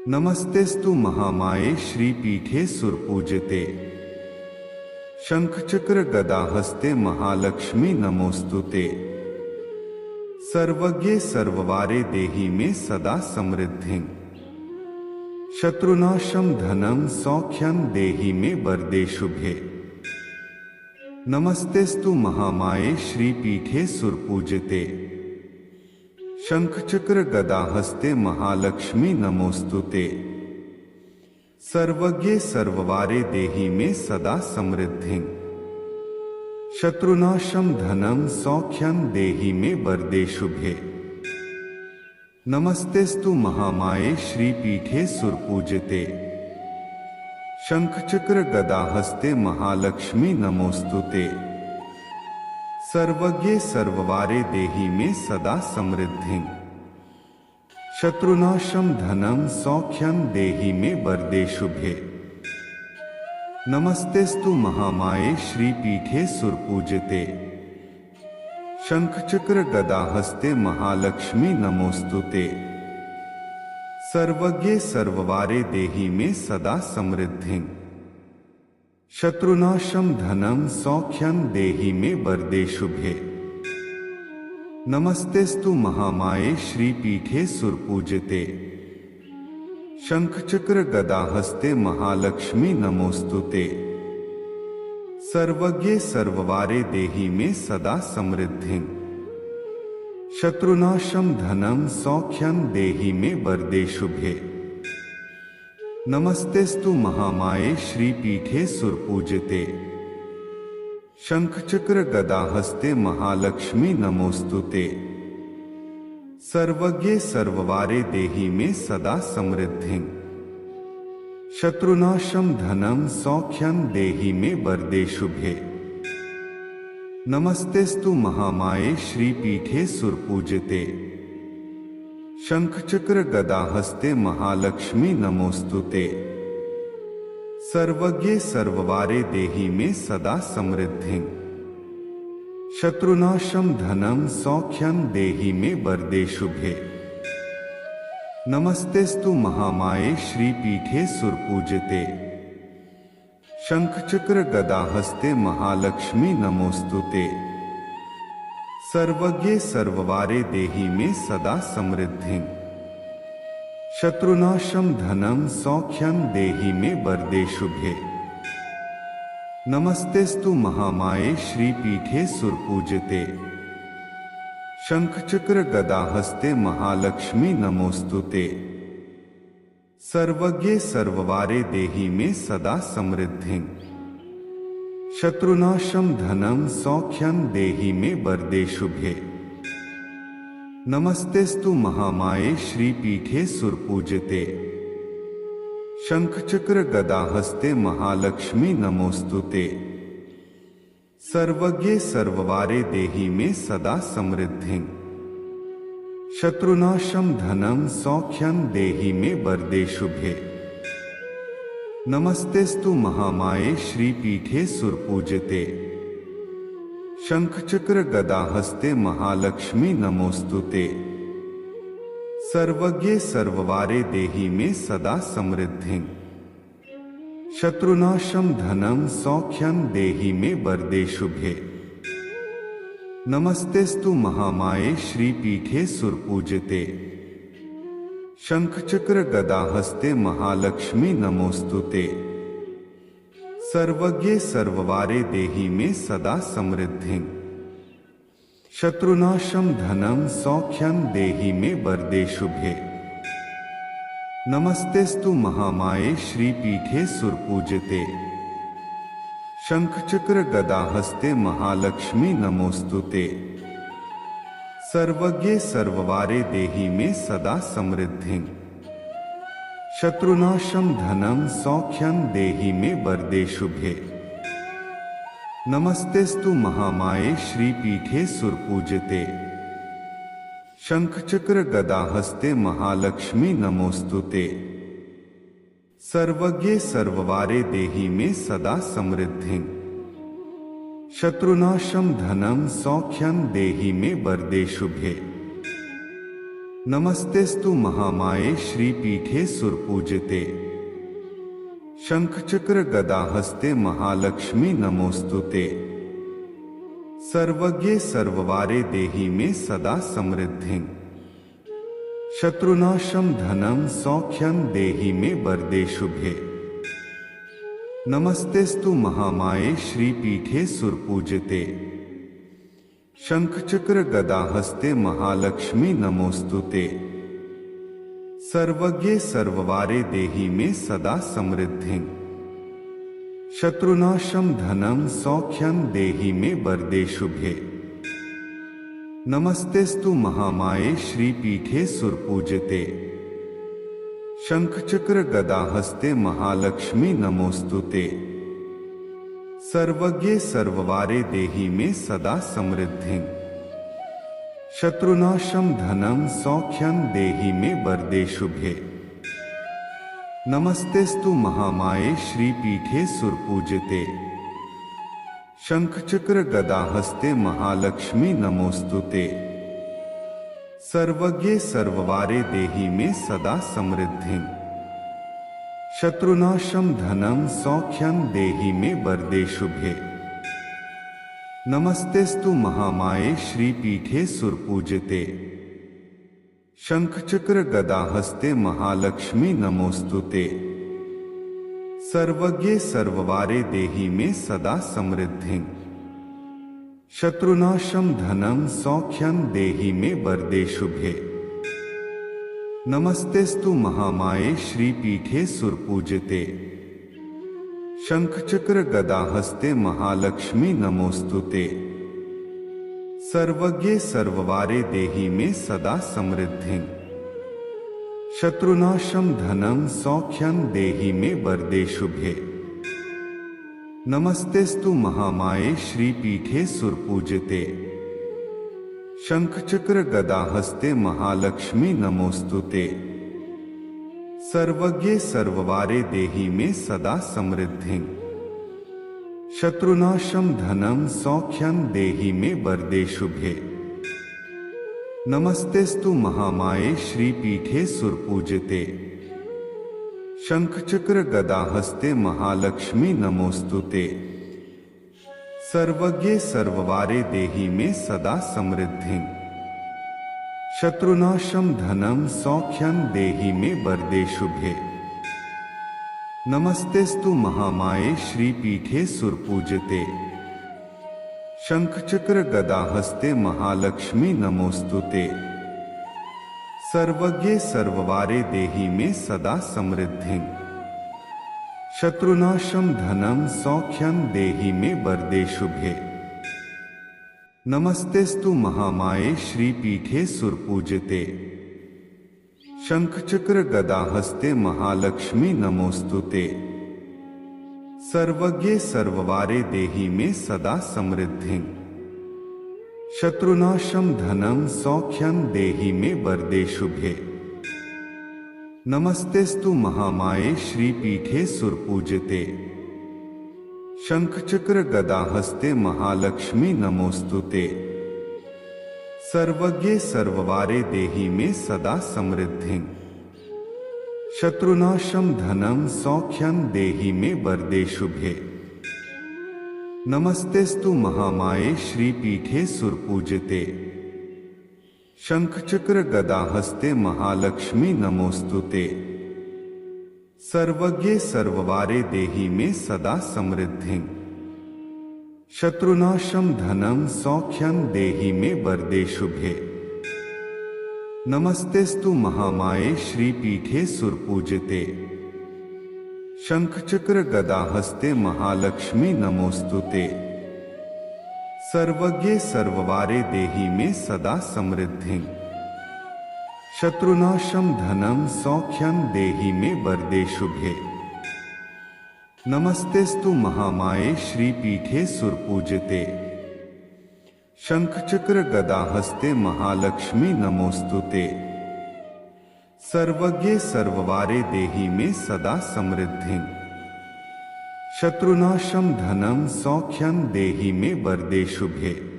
नमस्तेस्तु महामाये श्रीपीठे सुरपूजिते। शंखचक्र गदा हस्ते महालक्ष्मी नमोस्तुते। सर्वज्ञे सर्ववारे देहि मे सदा समृद्धिं। शत्रुनाशं धनं सौख्यं देहि मे वरदे शुभे। नमस्तेस्तु महामाये श्रीपीठे सुरपूजिते। शंखचक्र गदा हस्ते महालक्ष्मी नमोस्तुते। सर्वज्ञे सर्ववारे देहि मे सदा समृद्धिं। शत्रुनाशं धनं सौख्यं देहि मे वरदे शुभे। नमस्तेस्तु महामाये श्रीपीठे सुरपूजिते। शंखचक्र गदा हस्ते महालक्ष्मी नमोस्तुते। सर्वज्ञे सर्ववारे देहि मे सदा समृद्धिं। शत्रुनाशं धनं सौख्यं देहि मे वरदे शुभे। नमस्तेस्तु महामाये श्रीपीठे सुरपूजिते। शंखचक्र गदा हस्ते महालक्ष्मी नमोस्तुते। सर्वज्ञे सर्ववारे देहि मे सदा समृद्धिं। शत्रुनाशं धनं सौख्यं देहि मे वरदे शुभे। नमस्तेस्तु महामाये श्रीपीठे सुरपूजिते। शंखचक्र गदा हस्ते महालक्ष्मी नमोस्तुते। सर्वज्ञे सर्ववारे देहि मे सदा समृद्धिं। शत्रुनाशं धनं सौख्यं देहि मे वरदे शुभे। नमस्तेस्तु महामाये श्रीपीठे सुरपूजिते। शंख चक्र गदा हस्ते महालक्ष्मी नमोस्तुते। सर्वज्ञे सर्ववारे देहि मे सदा समृद्धिं। शत्रुनाशं धनं सौख्यं देहि मे वरदे शुभे। नमस्तेस्तु महामाये श्रीपीठे सुरपूजिते। शंख चक्र गदा हस्ते महालक्ष्मी नमोस्तुते। सर्वज्ञे सर्ववारे देहि मे सदा समृद्धिं। शत्रुनाशं धनं सौख्यं देहि मे वरदे शुभे। नमस्तेस्तु महामाये श्रीपीठे सुरपूजिते। शंख चक्र गदा हस्ते महालक्ष्मी नमोस्तुते। सर्वज्ञे सर्ववारे देहि मे सदा समृद्धिं। शत्रुनाशं धनं सौख्यं देहि मे वरदे शुभे। नमस्तेस्तु महामाये श्रीपीठे सुरपूजिते। शंख चक्र गदा हस्ते महालक्ष्मी नमोस्तुते। सर्वज्ञे सर्ववारे देहि मे सदा समृद्धिं। शत्रुनाशं धनं सौख्यं देहि मे वरदे शुभे। नमस्तेस्तु महामाये श्रीपीठे सुरपूजिते। शंख चक्र गदा हस्ते महालक्ष्मी नमोस्तुते। सर्वज्ञे सर्ववारे देहि मे सदा समृद्धिं। शत्रुनाशं धनं सौख्यं देहि मे वरदे शुभे। नमस्तेस्तु महामाये श्रीपीठे सुरपूजिते। शंख चक्र गदा हस्ते महालक्ष्मी नमोस्तुते। सर्वज्ञे सर्ववारे देहि मे सदा समृद्धिं। शत्रुनाशं धनं सौख्यं देहि मे वरदे शुभे। नमस्तेस्तु महामाये श्रीपीठे सुरपूजिते। शंख चक्र गदा हस्ते महालक्ष्मी नमोस्तुते। सर्वज्ञे सर्ववारे देहि मे सदा समृद्धिं। शत्रुनाशं धनं सौख्यं देहि मे वरदे शुभे। नमस्तेस्तु महामाये श्रीपीठे सुरपूजिते। शंख चक्र गदा हस्ते महालक्ष्मी नमोस्तुते। सर्वज्ञे सर्ववारे देहि मे सदा समृद्धिं। शत्रुनाशं धनं सौख्यं देहि मे वरदे शुभे। नमस्तेस्तु महामाये श्रीपीठे सुरपूजिते। शंख चक्र गदा हस्ते महालक्ष्मी नमोस्तुते। सर्वज्ञे सर्ववारे देहि मे सदा समृद्धिं। शत्रुनाशं धनं सौख्यं देहि मे वरदे शुभे। नमस्तेस्तु महामाये श्रीपीठे सुरपूजिते। शंख चक्र गदा हस्ते महालक्ष्मी नमोस्तुते। सर्वज्ञे सर्ववारे देहि मे सदा समृद्धिं। शत्रुनाशं धनं सौख्यं देहि मे वरदे शुभे। नमस्तेस्तु महामाये श्रीपीठे सुरपूजिते। शंख चक्र गदा हस्ते महालक्ष्मी नमोस्तुते। सर्वज्ञे सर्ववारे देहि मे सदा समृद्धिं। शत्रुनाशं धनं सौख्यं देहि मे वरदे शुभे। नमस्तेस्तु महामाये श्रीपीठे सुरपूजिते। शंख चक्र गदा हस्ते महालक्ष्मी नमोस्तुते। सर्वज्ञे सर्ववारे देहि मे सदा समृद्धिं। शत्रुनाशं धनं सौख्यं देहि मे वरदे शुभे। नमस्तेस्तु महामाये श्रीपीठे सुरपूजिते। शंख चक्र गदा हस्ते महालक्ष्मी नमोस्तुते। सर्वज्ञे सर्ववारे देहि मे सदा समृद्धिं। शत्रुनाशं धनं सौख्यं देहि मे वरदे शुभे। नमस्तेस्तु महामाये श्रीपीठे सुरपूजिते। शंख चक्र गदा हस्ते महालक्ष्मी नमोस्तुते। सर्वज्ञे सर्ववारे देहि मे सदा समृद्धिं। शत्रुनाशं धनं सौख्यं देहि मे वरदे शुभे। नमस्तेस्तु महामाये श्रीपीठे सुरपूजिते। शंखचक्र गदाहस्ते महालक्ष्मी नमोस्तुते। सर्वज्ञे सर्ववारे देहि मे सदा समृद्धिं। शत्रुनाशं धनं सौख्यं देहि मे वरदे शुभे। नमस्तेस्तु महामाये श्रीपीठे सुरपूजिते। शंखचक्र गदाहस्ते महालक्ष्मी नमोस्तुते। सर्वज्ञे सर्ववारे देहि मे सदा समृद्धिं। शत्रुनाशं धनं सौख्यं देहि मे वरदे शुभे। नमस्तेस्तु महामाये श्रीपीठे सुरपूजिते। शंखचक्र गदाहस्ते महालक्ष्मी नमोस्तुते। सर्वज्ञे सर्ववारे देहि मे सदा समृद्धिं। शत्रुनाशं धनं सौख्यं देहि मे वरदे शुभे। नमस्तेस्तु महामाये श्रीपीठे सुरपूजिते। शंखचक्र गदाहस्ते महालक्ष्मी नमोस्तुते। सर्वज्ञे सर्ववारे देहि मे सदा समृद्धिं। शत्रुनाशं धनं सौख्यं देहि मे वरदे शुभे। नमस्तेस्तु महामाये श्रीपीठे सुरपूजिते। शंखचक्र गदाहस्ते महालक्ष्मी नमोस्तुते। सर्वज्ञे सर्ववारे देहि मे सदा समृद्धिं। शत्रुनाशं धनं सौख्यं देहि मे वरदे शुभे। नमस्तेस्तु महामाये श्रीपीठे सुरपूजिते। शंखचक्र गदाहस्ते महालक्ष्मी नमोस्तुते। सर्वज्ञे सर्ववारे देहि मे सदा समृद्धिं। शत्रुनाशं धनं सौख्यं देहि मे वरदे शुभे। नमस्तेस्तु महामाये श्रीपीठे सुरपूजिते। शंखचक्र गदाहस्ते महालक्ष्मी नमोस्तुते। सर्वज्ञे सर्ववारे देहि मे सदा समृद्धिं। शत्रुनाशं धनं सौख्यं देहि मे वरदे शुभे। नमस्तेस्तु महामाये श्रीपीठे सुरपूजिते। शंखचक्र गदाहस्ते महालक्ष्मी नमोस्तुते। सर्वज्ञे सर्ववारे देहि मे सदा समृद्धिं। शत्रुनाशं धनं सौख्यं देहि मे वरदे शुभे। नमस्तेस्तु महामाये श्रीपीठे सुरपूजिते। शंखचक्र गदाहस्ते महालक्ष्मी नमोस्तुते। सर्वज्ञे सर्ववारे देहि मे सदा समृद्धिं। शत्रुनाशं धनं सौख्यं देहि मे वरदे शुभे।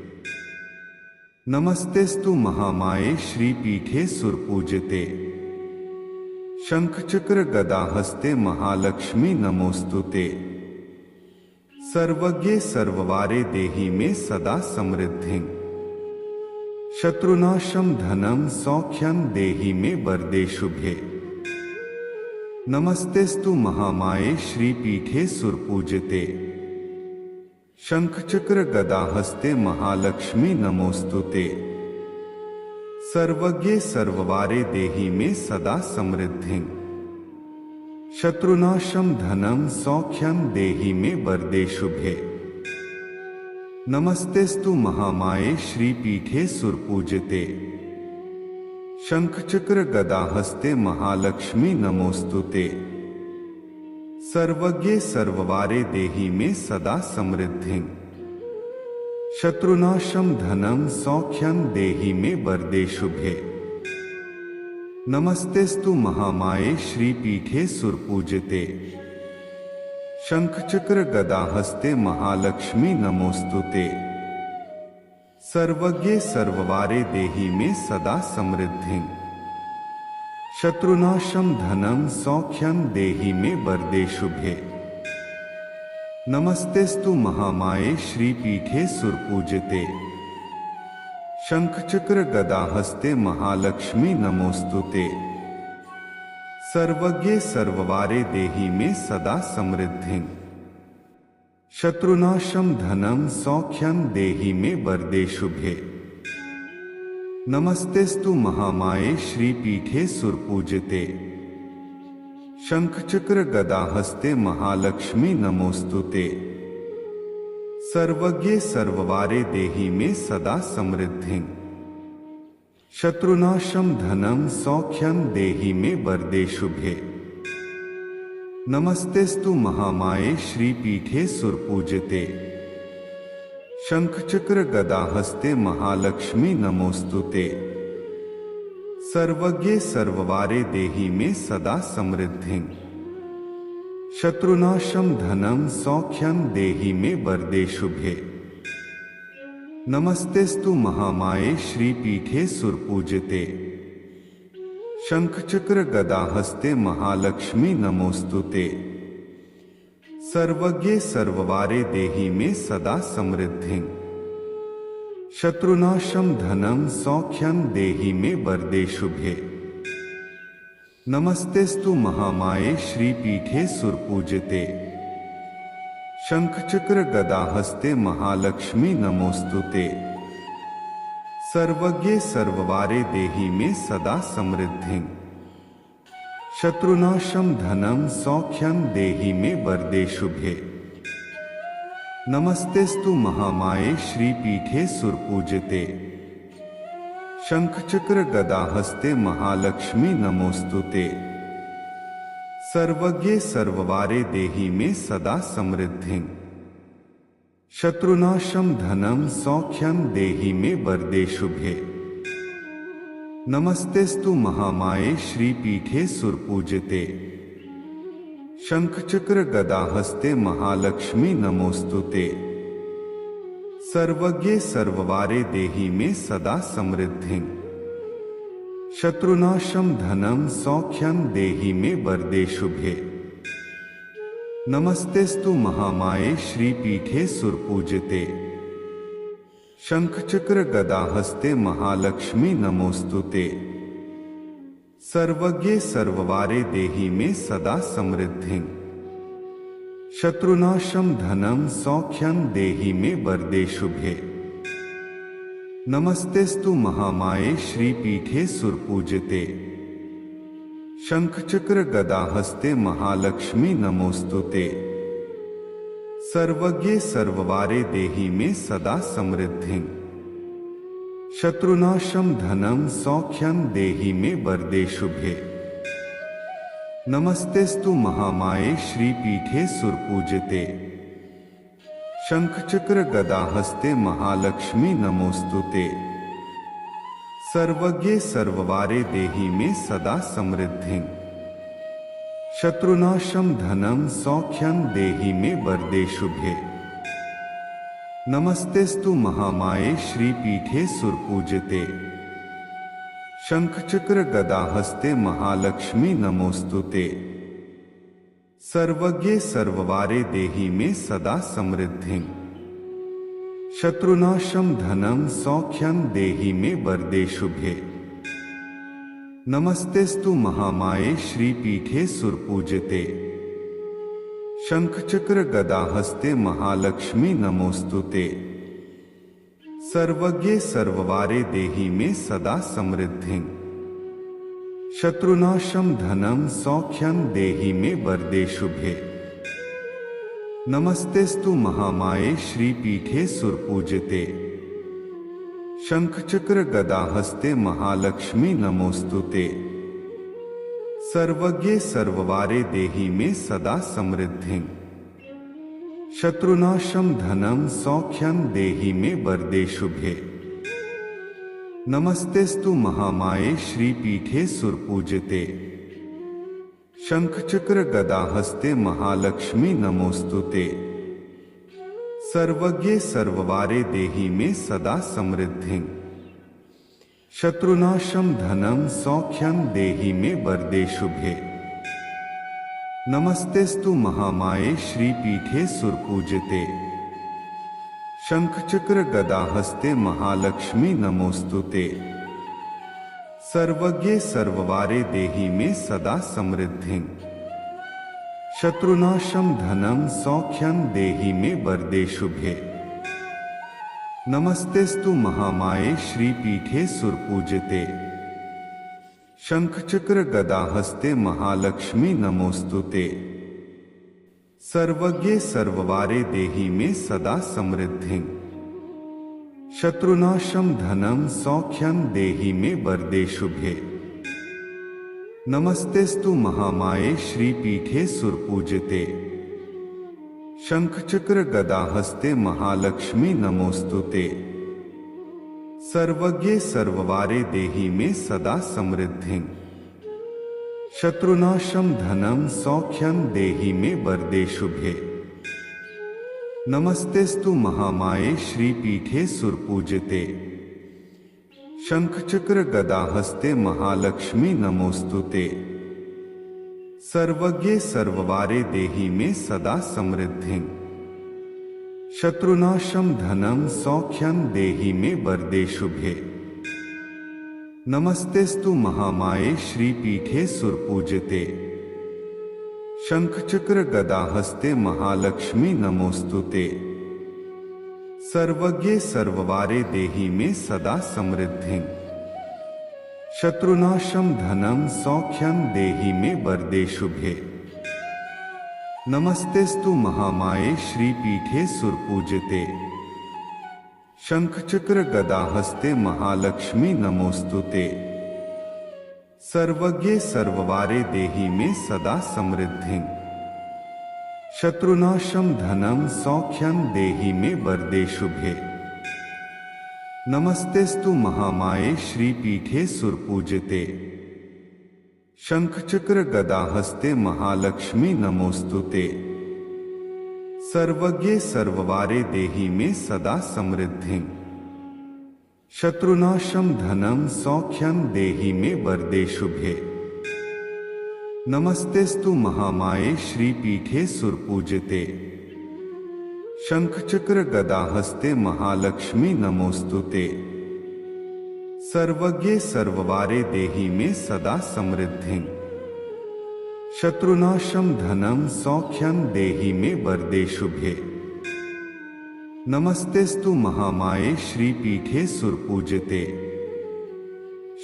नमस्तेस्तु महामाये श्रीपीठे सुरपूजिते। शंखचक्र गदाहस्ते महालक्ष्मी नमोस्तुते। सर्वज्ञे सर्ववारे देहि मे सदा समृद्धिं। शत्रुनाशं धनं सौख्यं देहि मे वरदे शुभे। नमस्तेस्तु महामाये श्रीपीठे सुरपूजिते। शंखचक्र गदाहस्ते महालक्ष्मी नमोस्तुते। सर्वज्ञे सर्ववारे देहि मे सदा समृद्धिं। शत्रुनाशं धनं सौख्यं देहि मे वरदे शुभे। नमस्तेस्तु महामाये श्रीपीठे सुरपूजिते। शंखचक्र गदाहस्ते महालक्ष्मी नमोस्तुते। सर्वज्ञे सर्ववारे देहि मे सदा समृद्धिं। शत्रुनाशं धनं सौख्यं देहि मे वरदे शुभे। नमस्तेस्तु महामाये श्रीपीठे सुरपूजिते। शंखचक्र गदाहस्ते महालक्ष्मी नमोस्तुते। सर्वज्ञे सर्ववारे देहि मे सदा समृद्धिं। शत्रुनाशं धनं सौख्यं देहि मे वरदे शुभे। नमस्तेस्तु महामाये श्रीपीठे सुरपूजिते। शंखचक्र गदाहस्ते महालक्ष्मी नमोस्तुते। सर्वज्ञे सर्ववारे देहि मे सदा समृद्धिं। शत्रुनाशं धनं सौख्यं देहि मे वरदे शुभे। नमस्तेस्तु महामाये श्रीपीठे सुरपूजिते। शंखचक्र गदाहस्ते महालक्ष्मी नमोस्तुते। सर्वज्ञे सर्ववारे देहि मे सदा समृद्धिं। शत्रुनाशं धनं सौख्यं देहि मे वरदे शुभे। नमस्तेस्तु महामाये श्रीपीठे सुरपूजिते। शंखचक्र गदाहस्ते महालक्ष्मी नमोस्तुते। सर्वज्ञे सर्ववारे देहि मे सदा समृद्धिं। शत्रुनाशं धनं सौख्यं देहि मे वरदे शुभे। नमस्तेस्तु महामाये श्रीपीठे सुरपूजिते। शंखचक्र गदाहस्ते महालक्ष्मी नमोस्तुते। सर्वज्ञे सर्ववारे देहि मे सदा समृद्धिं। शत्रुनाशं धनं सौख्यं देहि मे वरदे शुभे। नमस्तेस्तु महामाये श्रीपीठे सुरपूजिते। शंखचक्र गदाहस्ते महालक्ष्मी नमोस्तुते। सर्वज्ञे सर्ववारे देहि मे सदा समृद्धिं। शत्रुनाशं धनं सौख्यं देहि मे वरदे शुभे। नमस्तेस्तु महामाये श्रीपीठे सुरपूजिते। शंखचक्र गदाहस्ते महालक्ष्मी नमोस्तुते। सर्वज्ञे सर्ववारे देहि मे सदा समृद्धिं। शत्रुनाशं धनं सौख्यं देहि मे वरदे शुभे। नमस्तेस्तु महामाये श्रीपीठे सुरपूजिते। शंखचक्र गदाहस्ते महालक्ष्मी नमोस्तुते। सर्वज्ञे सर्ववारे देहि मे सदा समृद्धिं। शत्रुनाशं धनं सौख्यं देहि मे वरदे शुभे। नमस्तेस्तु महामाये श्रीपीठे सुरपूजिते। शंखचक्र गदाहस्ते महालक्ष्मी नमोस्तुते। सर्वज्ञे सर्ववारे देहि मे सदा समृद्धिं। शत्रुनाशं धनं सौख्यं देहि मे वरदे शुभे। नमस्तेस्तु महामाये श्रीपीठे सुरपूजिते। शंखचक्र गदाहस्ते महालक्ष्मी नमोस्तुते। सर्वज्ञे सर्ववारे देहि मे सदा समृद्धिं। शत्रुनाशं धनं सौख्यं देहि मे वरदे शुभे। नमस्तेस्तु महामाये श्रीपीठे सुरपूजिते। शंखचक्र गदाहस्ते महालक्ष्मी नमोस्तुते। सर्वज्ञे सर्ववारे देहि मे सदा समृद्धिं। शत्रुनाशं धनं सौख्यं देहि मे वरदे शुभे। नमस्तेस्तु महामाये श्रीपीठे सुरपूजिते। शंखचक्र गदाहस्ते महालक्ष्मी नमोस्तुते। सर्वज्ञे सर्ववारे देहि मे सदा समृद्धिं। शत्रुनाशं धनं सौख्यं देहि मे वरदे शुभे। नमस्तेस्तु महामाये श्रीपीठे सुरपूजिते। शंखचक्र गदाहस्ते महालक्ष्मी नमोस्तुते। सर्वज्ञे सर्ववारे देहि मे सदा समृद्धिं। शत्रुनाशं धनं सौख्यं देहि मे वरदे शुभे। नमस्तेस्तु महामाये श्रीपीठे सुरपूजिते। शंखचक्र गदाहस्ते महालक्ष्मी नमोस्तुते। सर्वज्ञे सर्ववारे देहि मे सदा समृद्धिं। शत्रुनाशं धनं सौख्यं देहि मे वरदे शुभे। नमस्तेस्तु महामाये श्रीपीठे सुरपूजिते। शंखचक्र गदाहस्ते महालक्ष्मी नमोस्तुते। सर्वज्ञे सर्ववारे देहि मे सदा समृद्धिं। शत्रुनाशं धनं सौख्यं देहि मे वरदे शुभे। नमस्तेस्तु महामाये श्रीपीठे सुरपूजिते। शंखचक्र गदाहस्ते महालक्ष्मी नमोस्तुते। सर्वज्ञे सर्ववारे देहि मे सदा समृद्धिं। शत्रुनाशं धनं सौख्यं देहि मे वरदे शुभे। नमस्तेस्तु महामाये श्रीपीठे सुरपूजिते। शंखचक्र गदाहस्ते महालक्ष्मी नमोस्तुते। सर्वज्ञे सर्ववारे देहि मे सदा समृद्धिं। शत्रुनाशं धनं सौख्यं देहि मे वरदे शुभे। नमस्तेस्तु महामाये श्रीपीठे सुरपूजिते। शंखचक्र गदाहस्ते महालक्ष्मी नमोस्तुते। सर्वज्ञे सर्ववारे देहि मे सदा समृद्धिं। शत्रुनाशं धनं सौख्यं देहि मे वरदे शुभे। नमस्तेस्तु महामाये श्रीपीठे सुरपूजिते। शंखचक्र गदाहस्ते महालक्ष्मी नमोस्तुते। सर्वज्ञे सर्ववारे देहि मे सदा समृद्धिं। शत्रुनाशं धनं सौख्यं देहि मे वरदे शुभे। नमस्तेस्तु महामाये श्रीपीठे सुरपूजिते। शंखचक्र गदाहस्ते महालक्ष्मी नमोस्तुते। सर्वज्ञे सर्ववारे देहि मे सदा समृद्धिं। शत्रुनाशं धनं सौख्यं देहि मे वरदे शुभे। नमस्तेस्तु महामाये श्रीपीठे सुरपूजिते। शंखचक्र गदाहस्ते महालक्ष्मी नमोस्तुते। सर्वज्ञे सर्ववारे देहि मे सदा समृद्धिं। शत्रुनाशं धनं सौख्यं देहि मे वरदे शुभे। नमस्तेस्तु महामाये श्रीपीठे सुरपूजिते। शंखचक्र गदाहस्ते महालक्ष्मी नमोस्तुते। सर्वज्ञे सर्ववारे देहि मे सदा समृद्धिं। शत्रुनाशं धनं सौख्यं देहि मे वरदे शुभे। नमस्तेस्तु महामाये श्रीपीठे सुरपूजिते। शंखचक्र गदाहस्ते महालक्ष्मी नमोस्तुते। सर्वज्ञे सर्ववारे देहि मे सदा समृद्धिं। शत्रुनाशं धनं सौख्यं देहि मे वरदे शुभे। नमस्तेस्तु महामाये श्रीपीठे सुरपूजिते।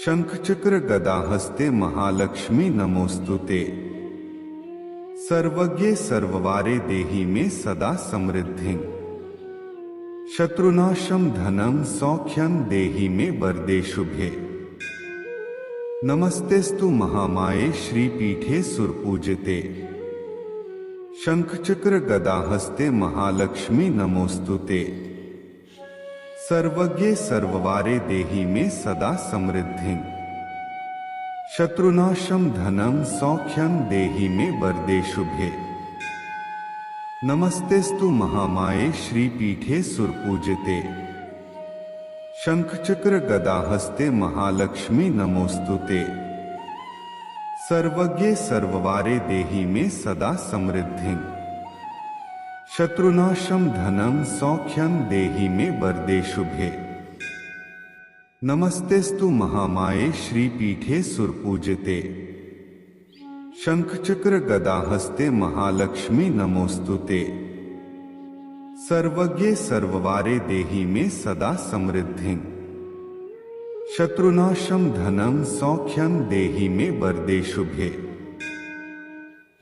शंखचक्र गदाहस्ते महालक्ष्मी नमोस्तुते। सर्वज्ञे सर्ववारे देहि मे सदा समृद्धिं। शत्रुनाशं धनं सौख्यं देहि मे वरदे शुभे। नमस्तेस्तु महामाये श्रीपीठे सुरपूजिते। शंखचक्र गदाहस्ते महालक्ष्मी नमोस्तुते। सर्वज्ञे सर्ववारे देहि मे सदा समृद्धिं। शत्रुनाशं धनं सौख्यं देहि मे वरदे शुभे। नमस्तेस्तु महामाये श्रीपीठे सुरपूजिते। शंखचक्र गदाहस्ते महालक्ष्मी नमोस्तुते। सर्वज्ञे सर्ववारे देहि मे सदा समृद्धिं। शत्रुनाशं धनं सौख्यं देहि मे वरदे शुभे। नमस्तेस्तु महामाये श्रीपीठे सुरपूजिते। शंखचक्र गदाहस्ते महालक्ष्मी नमोस्तुते। सर्वज्ञे सर्ववारे देहि मे सदा समृद्धिं। शत्रुनाशं धनं सौख्यं देहि मे वरदे शुभे।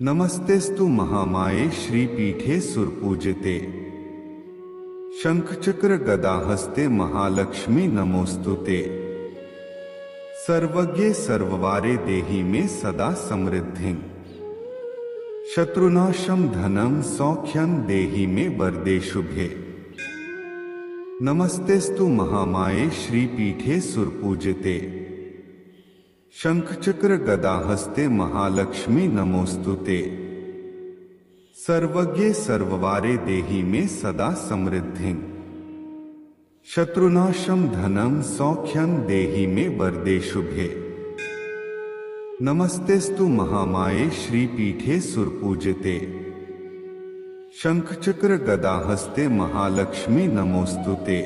नमस्तेस्तु महामाये श्रीपीठे सुरपूजिते। शंखचक्र गदाहस्ते महालक्ष्मी नमोस्तुते। सर्वज्ञे सर्ववारे देहि मे सदा समृद्धिं। शत्रुनाशं धनं सौख्यं देहि मे वरदे शुभे। नमस्तेस्तु महामाये श्रीपीठे सुरपूजिते। शंखचक्र गदाहस्ते महालक्ष्मी नमोस्तुते। सर्वज्ञे सर्ववारे देहि मे सदा समृद्धिं। शत्रुनाशं धनं सौख्यं देहि मे वरदे शुभे। नमस्तेस्तु महामाये श्रीपीठे सुरपूजिते। शंखचक्र गदाहस्ते महालक्ष्मी नमोस्तुते।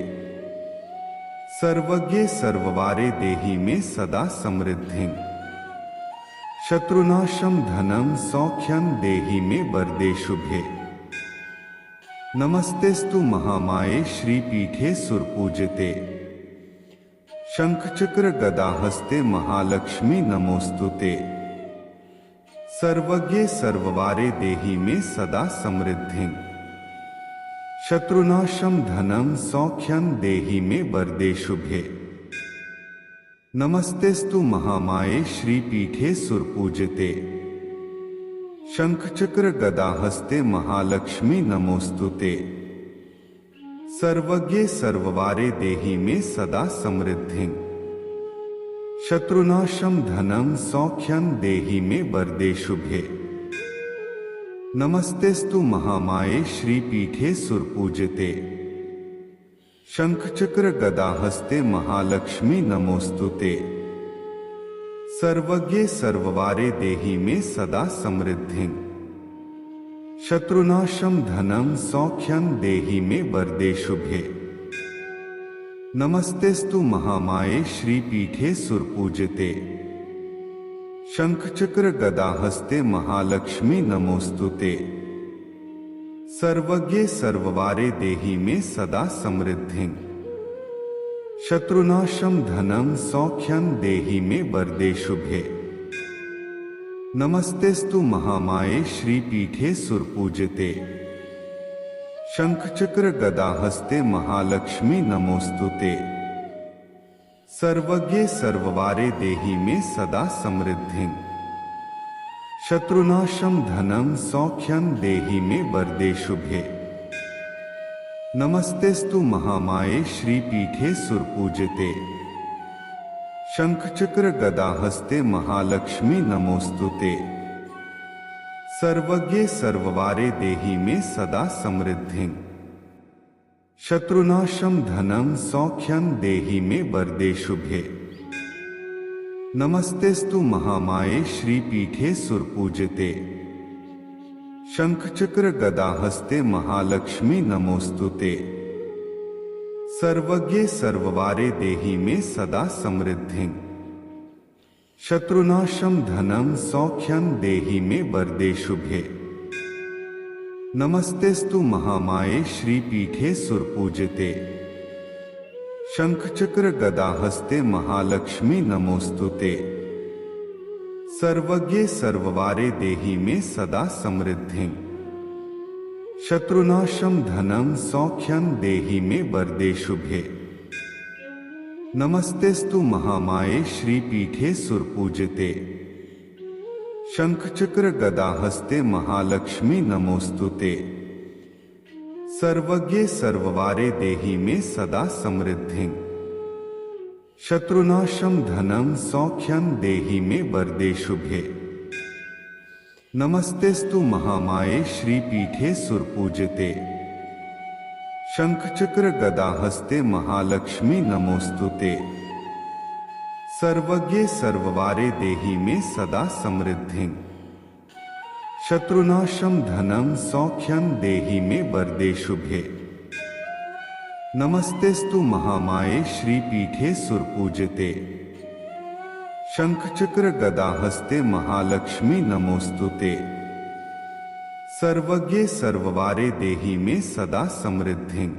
सर्वज्ञे सर्ववारे देहि मे सदा समृद्धिं। शत्रुनाशं धनं सौख्यं देहि मे वरदे शुभे। नमस्तेस्तु महामाये श्रीपीठे सुरपूजिते। शंखचक्र गदाहस्ते महालक्ष्मी नमोस्तुते। सर्वज्ञे सर्ववारे देहि मे सदा समृद्धिं। शत्रुनाशं धनं सौख्यं देहि मे वरदे शुभे। नमस्तेस्तु महामाये श्रीपीठे सुरपूजिते। शंखचक्र गदाहस्ते महालक्ष्मी नमोस्तुते। सर्वज्ञे सर्ववारे देहि मे सदा समृद्धिं। शत्रुनाशं धनं सौख्यं देहि मे वरदे शुभे। नमस्तेस्तु महामाये श्रीपीठे सुरपूजिते। शंखचक्र गदाहस्ते महालक्ष्मी नमोस्तुते। सर्वज्ञे सर्ववारे देहि मे सदा समृद्धिं। शत्रुनाशं धनं सौख्यं देहि मे वरदे शुभे। नमस्तेस्तु महामाये श्रीपीठे सुरपूजिते। शंखचक्र गदाहस्ते महालक्ष्मी नमोस्तुते। सर्वज्ञे सर्ववारे देहि मे सदा समृद्धिं। शत्रुनाशं धनं सौख्यं देहि मे वरदे शुभे। नमस्तेस्तु महामाये श्रीपीठे सुरपूजिते। शंखचक्र गदाहस्ते महालक्ष्मी नमोस्तुते। सर्वज्ञे सर्ववारे देहि मे सदा समृद्धिं। शत्रुनाशं धनं सौख्यं देहि मे वरदे शुभे। नमस्तेस्तु महामाये श्रीपीठे सुरपूजिते। शंखचक्र गदाहस्ते महालक्ष्मी नमोस्तुते। सर्वज्ञे सर्ववारे देहि मे सदा समृद्धिं। शत्रुनाशं धनं सौख्यं देहि मे वरदे शुभे। नमस्तेस्तु महामाये श्रीपीठे सुरपूजिते। शंखचक्र गदाहस्ते महालक्ष्मी नमोस्तुते। सर्वज्ञे सर्ववारे देहि मे सदा समृद्धिं। शत्रुनाशं धनं सौख्यं देहि मे वरदे शुभे। नमस्तेस्तु महामाये श्रीपीठे सुरपूजिते। शंखचक्र गदाहस्ते महालक्ष्मी नमोस्तुते। सर्वज्ञे सर्ववारे देहि मे सदा समृद्धिं। शत्रुनाशं धनं सौख्यं देहि मे वरदे शुभे। नमस्तेस्तु महामाये श्रीपीठे सुरपूजिते। शंखचक्र गदाहस्ते महालक्ष्मी नमोस्तुते। सर्वज्ञे सर्ववारे देहि मे सदा समृद्धिं। शत्रुनाशं धनं सौख्यं देहि मे वरदे शुभे। नमस्तेस्तु महामाये श्रीपीठे सुरपूजिते। शंखचक्र गदाहस्ते महालक्ष्मी नमोस्तुते। सर्वज्ञे सर्ववारे देहि मे सदा समृद्धिं। शत्रुनाशं धनं सौख्यं देहि मे वरदे शुभे। नमस्तेस्तु महामाये श्रीपीठे सुरपूजिते। शंखचक्र गदाहस्ते महालक्ष्मी नमोस्तुते। सर्वज्ञे सर्ववारे देहि मे सदा समृद्धिं।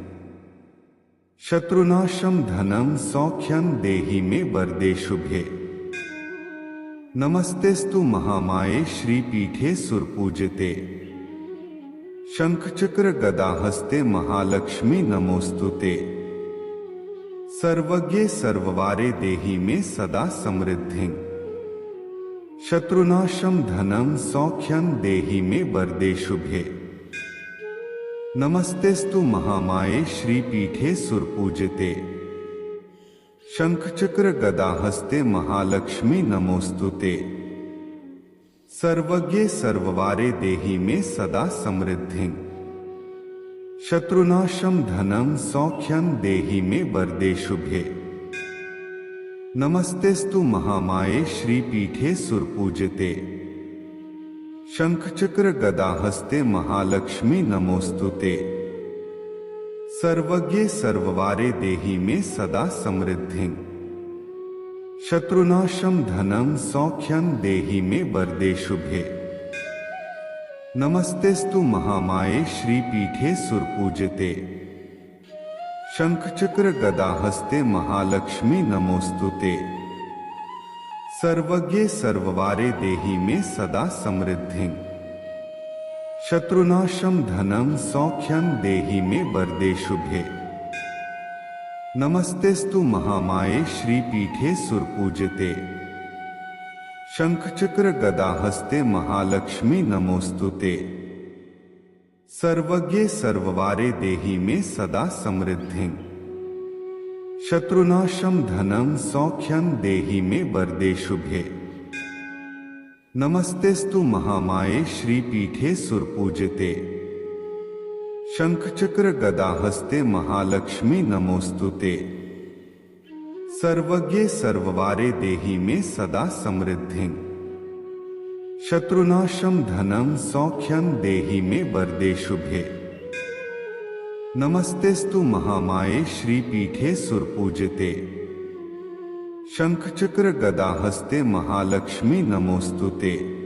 शत्रुनाशं धनं सौख्यं देहि मे वरदे शुभे। नमस्तेस्तु महामाये श्रीपीठे सुरपूजिते। शंखचक्र गदाहस्ते महालक्ष्मी नमोस्तुते। सर्वज्ञे सर्ववारे देहि मे सदा समृद्धिं। शत्रुनाशं धनं सौख्यं देहि मे वरदे शुभे। नमस्तेस्तु महामाये श्रीपीठे सुरपूजिते। शंखचक्र गदाहस्ते महालक्ष्मी नमोस्तुते। सर्वज्ञे सर्ववारे देहि मे सदा समृद्धिं। शत्रुनाशं धनं सौख्यं देहि मे वरदे शुभे। नमस्तेस्तु महामाये श्रीपीठे सुरपूजिते। शंखचक्र गदाहस्ते महालक्ष्मी नमोस्तुते। सर्वज्ञे सर्ववारे देहि मे सदा समृद्धिं। शत्रुनाशं धनं सौख्यं देहि मे वरदे शुभे। नमस्तेस्तु महामाये श्रीपीठे सुरपूजिते। शंखचक्र गदाहस्ते महालक्ष्मी नमोस्तुते। सर्वज्ञे सर्ववारे देहि मे सदा समृद्धिं। शत्रुनाशं धनं सौख्यं देहि मे वरदे शुभे। नमस्तेस्तु महामाये श्रीपीठे सुरपूजिते। शंखचक्र गदाहस्ते महालक्ष्मी नमोस्तुते। सर्वज्ञे सर्ववारे देहि मे सदा समृद्धिं। शत्रुनाशं धनं सौख्यं देहि मे वरदे शुभे। नमस्तेस्तु महामाये श्रीपीठे सुरपूजिते। शंखचक्र गदाहस्ते महालक्ष्मी नमोस्तुते। सर्वज्ञे सर्ववारे देहि मे सदा समृद्धिं। शत्रुनाशं धनं सौख्यं देहि मे वरदे शुभे। नमस्तेस्तु महामाये श्रीपीठे सुरपूजिते। शंखचक्र गदाहस्ते महालक्ष्मी नमोस्तुते।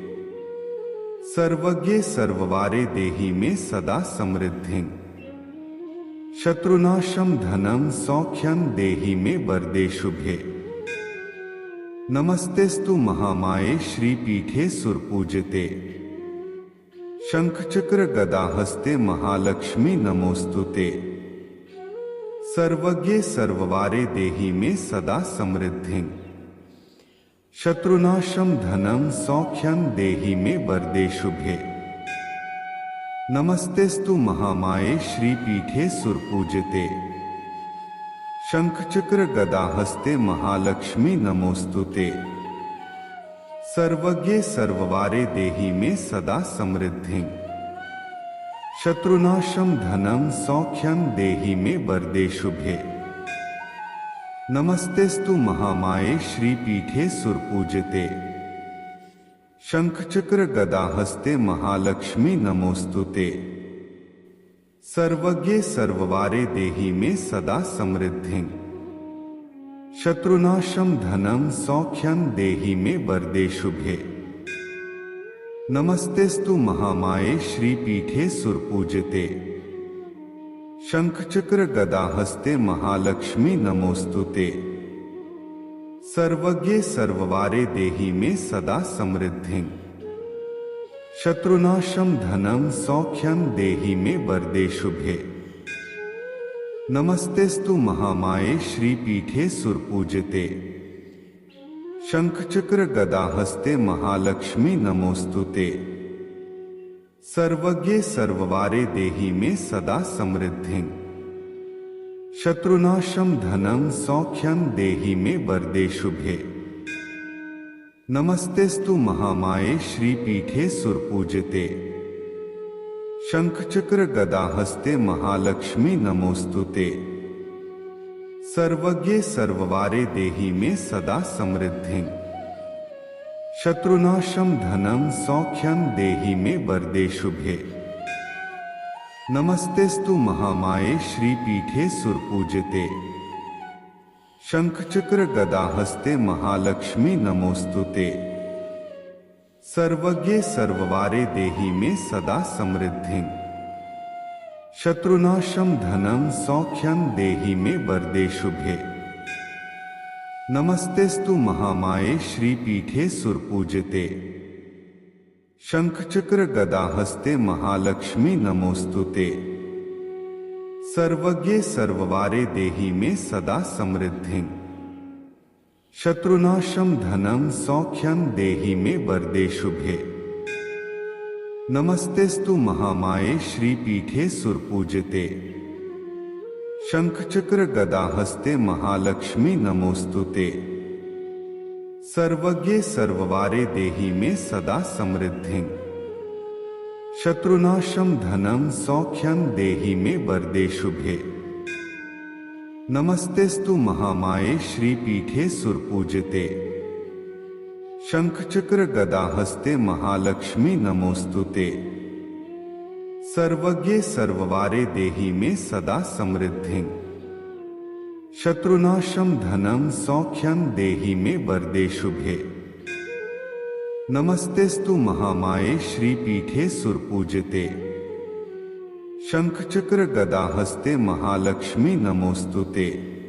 सर्वज्ञे सर्ववारे देहि मे सदा समृद्धिं। शत्रुनाशं धनं सौख्यं देहि मे वरदे शुभे। नमस्तेस्तु महामाये श्रीपीठे सुरपूजिते। शंखचक्र गदाहस्ते महालक्ष्मी नमोस्तुते। सर्वज्ञे सर्ववारे देहि मे सदा समृद्धिं। शत्रुनाशं धनं सौख्यं देहि मे वरदे शुभे। नमस्तेस्तु महामाये श्रीपीठे सुरपूजिते। शंखचक्र गदाहस्ते महालक्ष्मी नमोस्तुते। सर्वज्ञे सर्ववारे देहि मे सदा समृद्धिं। शत्रुनाशं धनं सौख्यं देहि मे वरदे शुभे। नमस्तेस्तु महामाये श्रीपीठे सुरपूजिते। शंखचक्र गदाहस्ते महालक्ष्मी नमोस्तुते। सर्वज्ञे सर्ववारे देहि मे सदा समृद्धिं। शत्रुनाशं धनं सौख्यं देहि मे वरदे शुभे। नमस्तेस्तु महामाये श्रीपीठे सुरपूजिते। शंखचक्र गदाहस्ते महालक्ष्मी नमोस्तुते। सर्वज्ञे सर्ववारे देहि मे सदा समृद्धिं। शत्रुनाशं धनं सौख्यं देहि मे वरदे शुभे। नमस्तेस्तु महामाये श्रीपीठे सुरपूजिते। शंखचक्र गदाहस्ते महालक्ष्मी नमोस्तुते। सर्वज्ञे सर्ववारे देहि मे सदा समृद्धिं। शत्रुनाशं धनं सौख्यं देहि मे वरदे शुभे। नमस्तेस्तु महामाये श्रीपीठे सुरपूजिते। शंखचक्र गदाहस्ते महालक्ष्मी नमोस्तुते। सर्वज्ञे सर्ववारे देहि मे सदा समृद्धिं। शत्रुनाशं धनं सौख्यं देहि मे वरदे शुभे। नमस्तेस्तु महामाये श्रीपीठे सुरपूजिते। शंखचक्र गदाहस्ते महालक्ष्मी नमोस्तुते। सर्वज्ञे सर्ववारे देहि मे सदा समृद्धिं। शत्रुनाशं धनं सौख्यं देहि मे वरदे शुभे। नमस्तेस्तु महामाये श्रीपीठे सुरपूजिते। शंखचक्र गदाहस्ते महालक्ष्मी नमोस्तुते। सर्वज्ञे सर्ववारे देहि मे सदा समृद्धिं। शत्रुनाशं धनं सौख्यं देहि मे वरदे शुभे। नमस्तेस्तु महामाये श्रीपीठे सुरपूजिते। शंखचक्र गदाहस्ते महालक्ष्मी नमोस्तुते। सर्वज्ञे सर्ववारे देहि मे सदा समृद्धिं। शत्रुनाशं धनं सौख्यं देहि मे वरदे शुभे। नमस्तेस्तु महामाये श्रीपीठे सुरपूजिते। शंखचक्र गदाहस्ते महालक्ष्मी नमोस्तुते। सर्वज्ञे सर्ववारे देहि मे सदा समृद्धिं। शत्रुनाशं धनं सौख्यं देहि मे वरदे शुभे। नमस्तेस्तु महामाये श्रीपीठे सुरपूजिते। शंखचक्र गदाहस्ते महालक्ष्मी नमोस्तुते।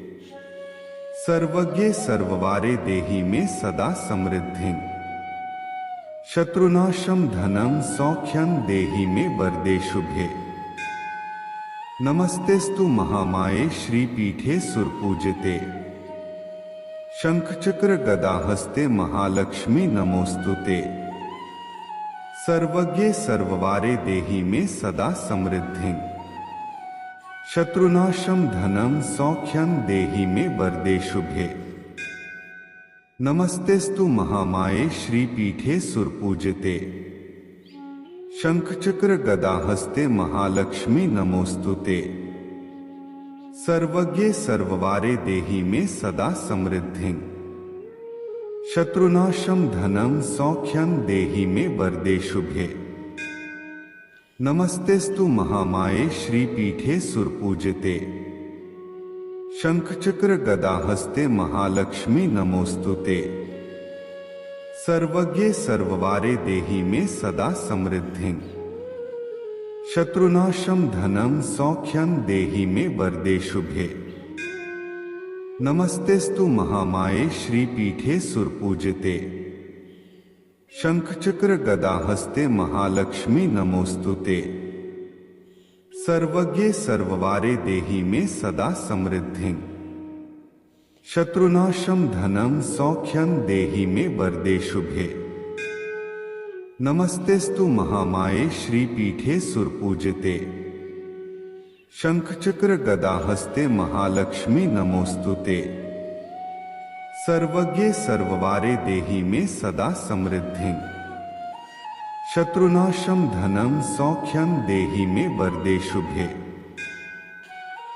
सर्वज्ञे सर्ववारे देहि मे सदा समृद्धिं। शत्रुनाशं धनं सौख्यं देहि मे वरदे शुभे। नमस्तेस्तु महामाये श्रीपीठे सुरपूजिते। शंखचक्र गदाहस्ते महालक्ष्मी नमोस्तुते। सर्वज्ञे सर्ववारे देहि मे सदा समृद्धिं। शत्रुनाशं धनं सौख्यं देहि मे वरदे शुभे। नमस्तेस्तु महामाये श्रीपीठे सुरपूजिते। शंखचक्र गदाहस्ते महालक्ष्मी नमोस्तुते। सर्वज्ञे सर्ववारे देहि मे सदा समृद्धिं। शत्रुनाशं धनं सौख्यं देहि मे वरदे शुभे। नमस्तेस्तु महामाये श्रीपीठे सुरपूजिते। शंखचक्र गदाहस्ते महालक्ष्मी नमोस्तुते। सर्वज्ञे सर्ववारे देहि मे सदा समृद्धिं। शत्रुनाशं धनं सौख्यं देहि मे वरदे शुभे। नमस्तेस्तु महामाये श्रीपीठे सुरपूजिते। शंखचक्र गदाहस्ते महालक्ष्मी नमोस्तुते। सर्वज्ञे सर्ववारे देहि मे सदा समृद्धिं। शत्रुनाशं धनं सौख्यं देहि मे वरदे शुभे। नमस्तेस्तु महामाये श्रीपीठे सुरपूजिते। शंखचक्र गदाहस्ते महालक्ष्मी नमोस्तुते। सर्वज्ञे सर्ववारे देहि मे सदा समृद्धिं। शत्रुनाशं धनं सौख्यं देहि मे वरदे शुभे।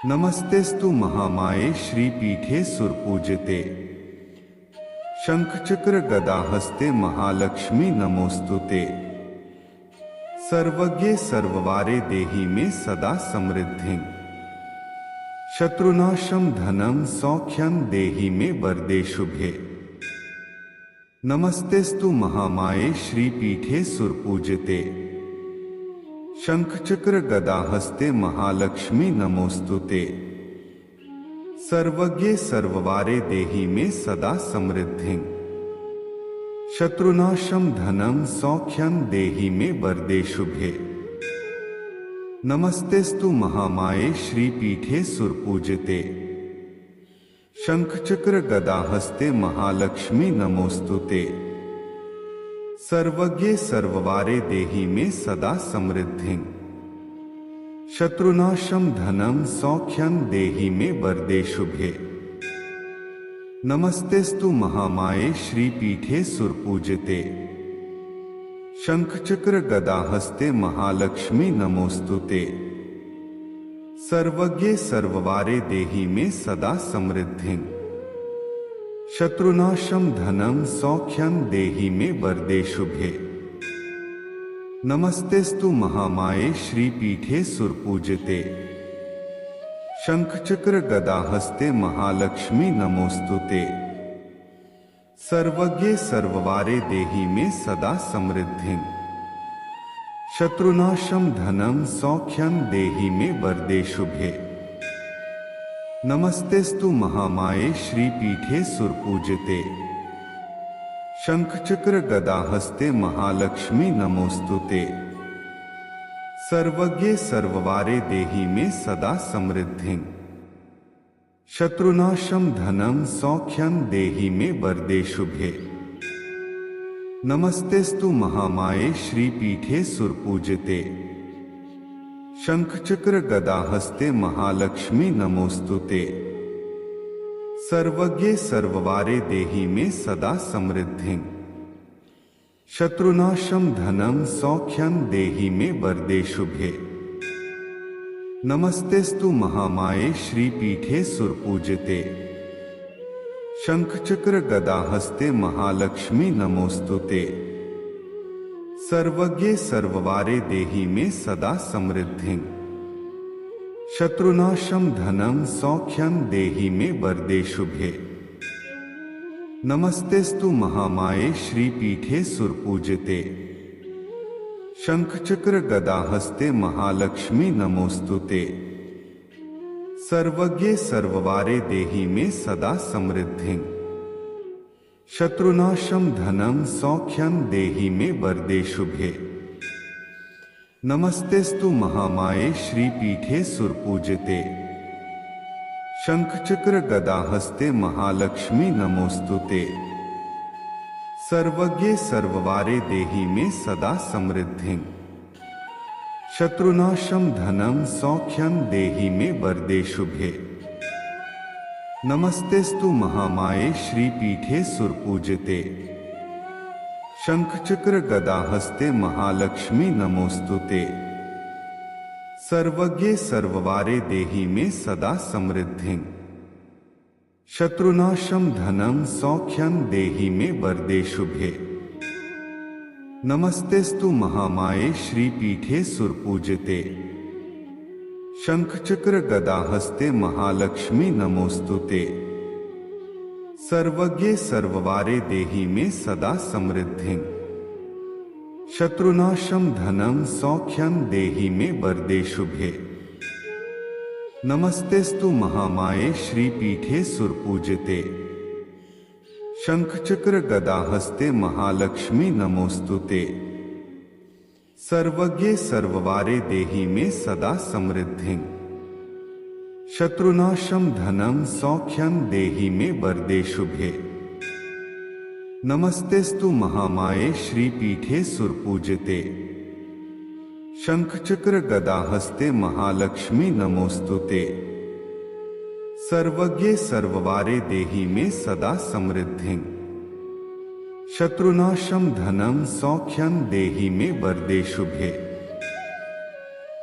नमस्तेस्तु महामाये श्रीपीठे सुरपूजिते। शंखचक्र गदाहस्ते महालक्ष्मी नमोस्तुते। सर्वज्ञे सर्ववारे देहि मे सदा समृद्धिं। शत्रुनाशं धनं सौख्यं देहि मे वरदे शुभे। नमस्तेस्तु महामाये श्रीपीठे सुरपूजिते। शंखचक्र गदाहस्ते महालक्ष्मी नमोस्तुते। सर्वज्ञे सर्ववारे देहि मे सदा समृद्धिं। शत्रुनाशं धनं सौख्यं देहि मे वरदे शुभे। नमस्तेस्तु महामाये श्रीपीठे सुरपूजिते। शंखचक्र गदाहस्ते महालक्ष्मी नमोस्तुते। सर्वज्ञे सर्ववारे देहि मे सदा समृद्धिं। शत्रुनाशं धनं सौख्यं देहि मे वरदे शुभे। नमस्तेस्तु महामाये श्रीपीठे सुरपूजिते। शंखचक्र गदाहस्ते महालक्ष्मी नमोस्तुते। सर्वज्ञे सर्ववारे देहि मे सदा समृद्धिं। शत्रुनाशं धनं सौख्यं देहि मे वरदे शुभे। नमस्तेस्तु महामाये श्रीपीठे सुरपूजिते। शंखचक्र गदाहस्ते महालक्ष्मी नमोस्तुते। सर्वज्ञे सर्ववारे देहि मे सदा समृद्धिं। शत्रुनाशं धनं सौख्यं देहि मे वरदे शुभे। नमस्तेस्तु महामाये श्रीपीठे सुरपूजिते। शंखचक्र गदाहस्ते महालक्ष्मी नमोस्तुते। सर्वज्ञे सर्ववारे देहि मे सदा समृद्धिं। शत्रुनाशं धनं सौख्यं देहि मे वरदे शुभे। नमस्तेस्तु महामाये श्रीपीठे सुरपूजिते। शंखचक्र गदाहस्ते महालक्ष्मी नमोस्तुते। सर्वज्ञे सर्ववारे देहि मे सदा समृद्धिं। शत्रुनाशं धनं सौख्यं देहि मे वरदे शुभे। नमस्तेस्तु महामाये श्रीपीठे सुरपूजिते। शंखचक्र गदाहस्ते महालक्ष्मी नमोस्तुते। सर्वज्ञे सर्ववारे देहि मे सदा समृद्धिं। शत्रुनाशं धनं सौख्यं देहि मे वरदे शुभे। नमस्तेस्तु महामाये श्रीपीठे सुरपूजिते। शंखचक्र गदाहस्ते महालक्ष्मी नमोस्तुते। सर्वज्ञे सर्ववारे देहि मे सदा समृद्धिं। शत्रुनाशं धनं सौख्यं देहि मे वरदे शुभे। नमस्तेस्तु महामाये श्रीपीठे सुरपूजिते। शंखचक्र गदाहस्ते महालक्ष्मी नमोस्तुते। सर्वज्ञे सर्ववारे देहि मे सदा समृद्धिं। शत्रुनाशं धनं सौख्यं देहि मे वरदे शुभे। नमस्तेस्तु महामाये श्रीपीठे सुरपूजिते। शंखचक्र गदाहस्ते महालक्ष्मी नमोस्तुते। सर्वज्ञे सर्ववारे देहि मे सदा समृद्धिं। शत्रुनाशं धनं सौख्यं देहि मे वरदे शुभे। नमस्तेस्तु महामाये श्रीपीठे सुरपूजिते। शंखचक्र गदाहस्ते महालक्ष्मी नमोस्तुते। सर्वज्ञे सर्ववारे देहि मे सदा समृद्धिं। शत्रुनाशं धनं सौख्यं देहि मे वरदे शुभे। नमस्तेस्तु महामाये श्रीपीठे सुरपूजिते। शंखचक्र गदाहस्ते महालक्ष्मी नमोस्तुते। सर्वज्ञे सर्ववारे देहि मे सदा समृद्धिं। शत्रुनाशं धनं सौख्यं देहि मे वरदे शुभे। नमस्तेस्तु महामाये श्रीपीठे सुरपूजिते। शंखचक्र गदाहस्ते महालक्ष्मी नमोस्तुते। सर्वज्ञे सर्ववारे देहि मे सदा समृद्धिं। शत्रुनाशं धनं सौख्यं देहि मे वरदे शुभे।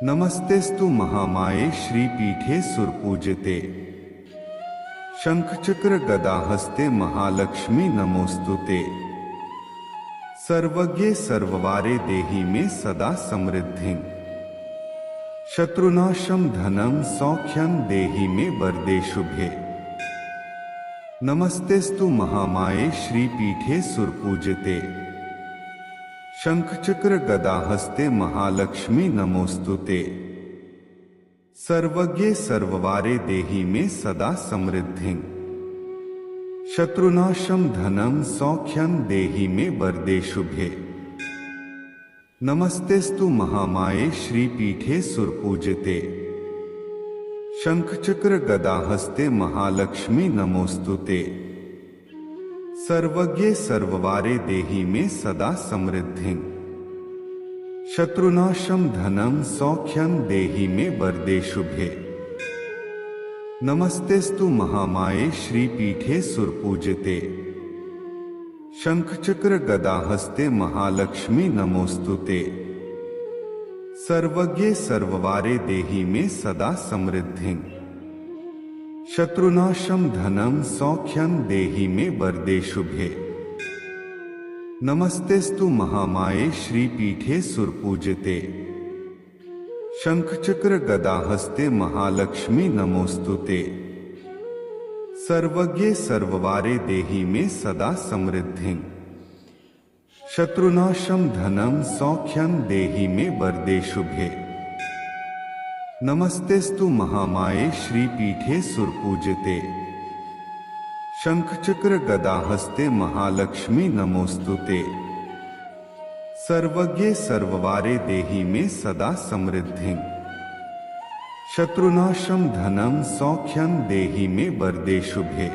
नमस्तेस्तु महामाये श्रीपीठे सुरपूजिते। शंखचक्र गदाहस्ते महालक्ष्मी नमोस्तुते। सर्वज्ञे सर्ववारे देहि मे सदा समृद्धिं। शत्रुनाशं धनं सौख्यं देहि मे वरदे शुभे। नमस्तेस्तु महामाये श्रीपीठे सुरपूजिते। शंखचक्र गदाहस्ते महालक्ष्मी नमोस्तुते। सर्वज्ञे सर्ववारे देहि मे सदा समृद्धिं। शत्रुनाशं धनं सौख्यं देहि मे वरदे शुभे। नमस्तेस्तु महामाये श्रीपीठे सुरपूजिते। शंखचक्र गदाहस्ते महालक्ष्मी नमोस्तुते। सर्वज्ञे सर्ववारे देहि मे सदा समृद्धिं। शत्रुनाशं धनं सौख्यं देहि मे वरदे शुभे। नमस्तेस्तु महामाये श्रीपीठे सुरपूजिते। शंखचक्र गदाहस्ते महालक्ष्मी नमोस्तुते। सर्वज्ञे सर्ववारे देहि मे सदा समृद्धिं। शत्रुनाशं धनं सौख्यं देहि मे वरदे शुभे। नमस्तेस्तु महामाये श्रीपीठे सुरपूजिते। शंखचक्र गदाहस्ते महालक्ष्मी नमोस्तुते। सर्वज्ञे सर्ववारे देहि मे सदा समृद्धिं। शत्रुनाशं धनं सौख्यं देहि मे वरदे शुभे। नमस्तेस्तु महामाये श्रीपीठे सुरपूजिते। शंखचक्र गदाहस्ते महालक्ष्मी नमोस्तुते। सर्वज्ञे सर्ववारे देहि मे सदा समृद्धिं। शत्रुनाशं धनं सौख्यं देहि मे वरदे शुभे।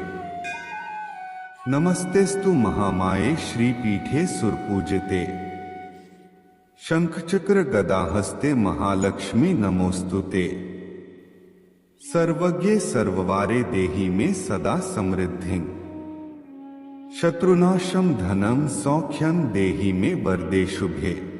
नमस्तेस्तु महामाये श्रीपीठे सुरपूजिते। शंखचक्र गदाहस्ते महालक्ष्मी नमोस्तुते। सर्वज्ञे सर्ववारे देहि मे सदा समृद्धिं। शत्रुनाशं धनं सौख्यं देहि मे वरदे शुभे।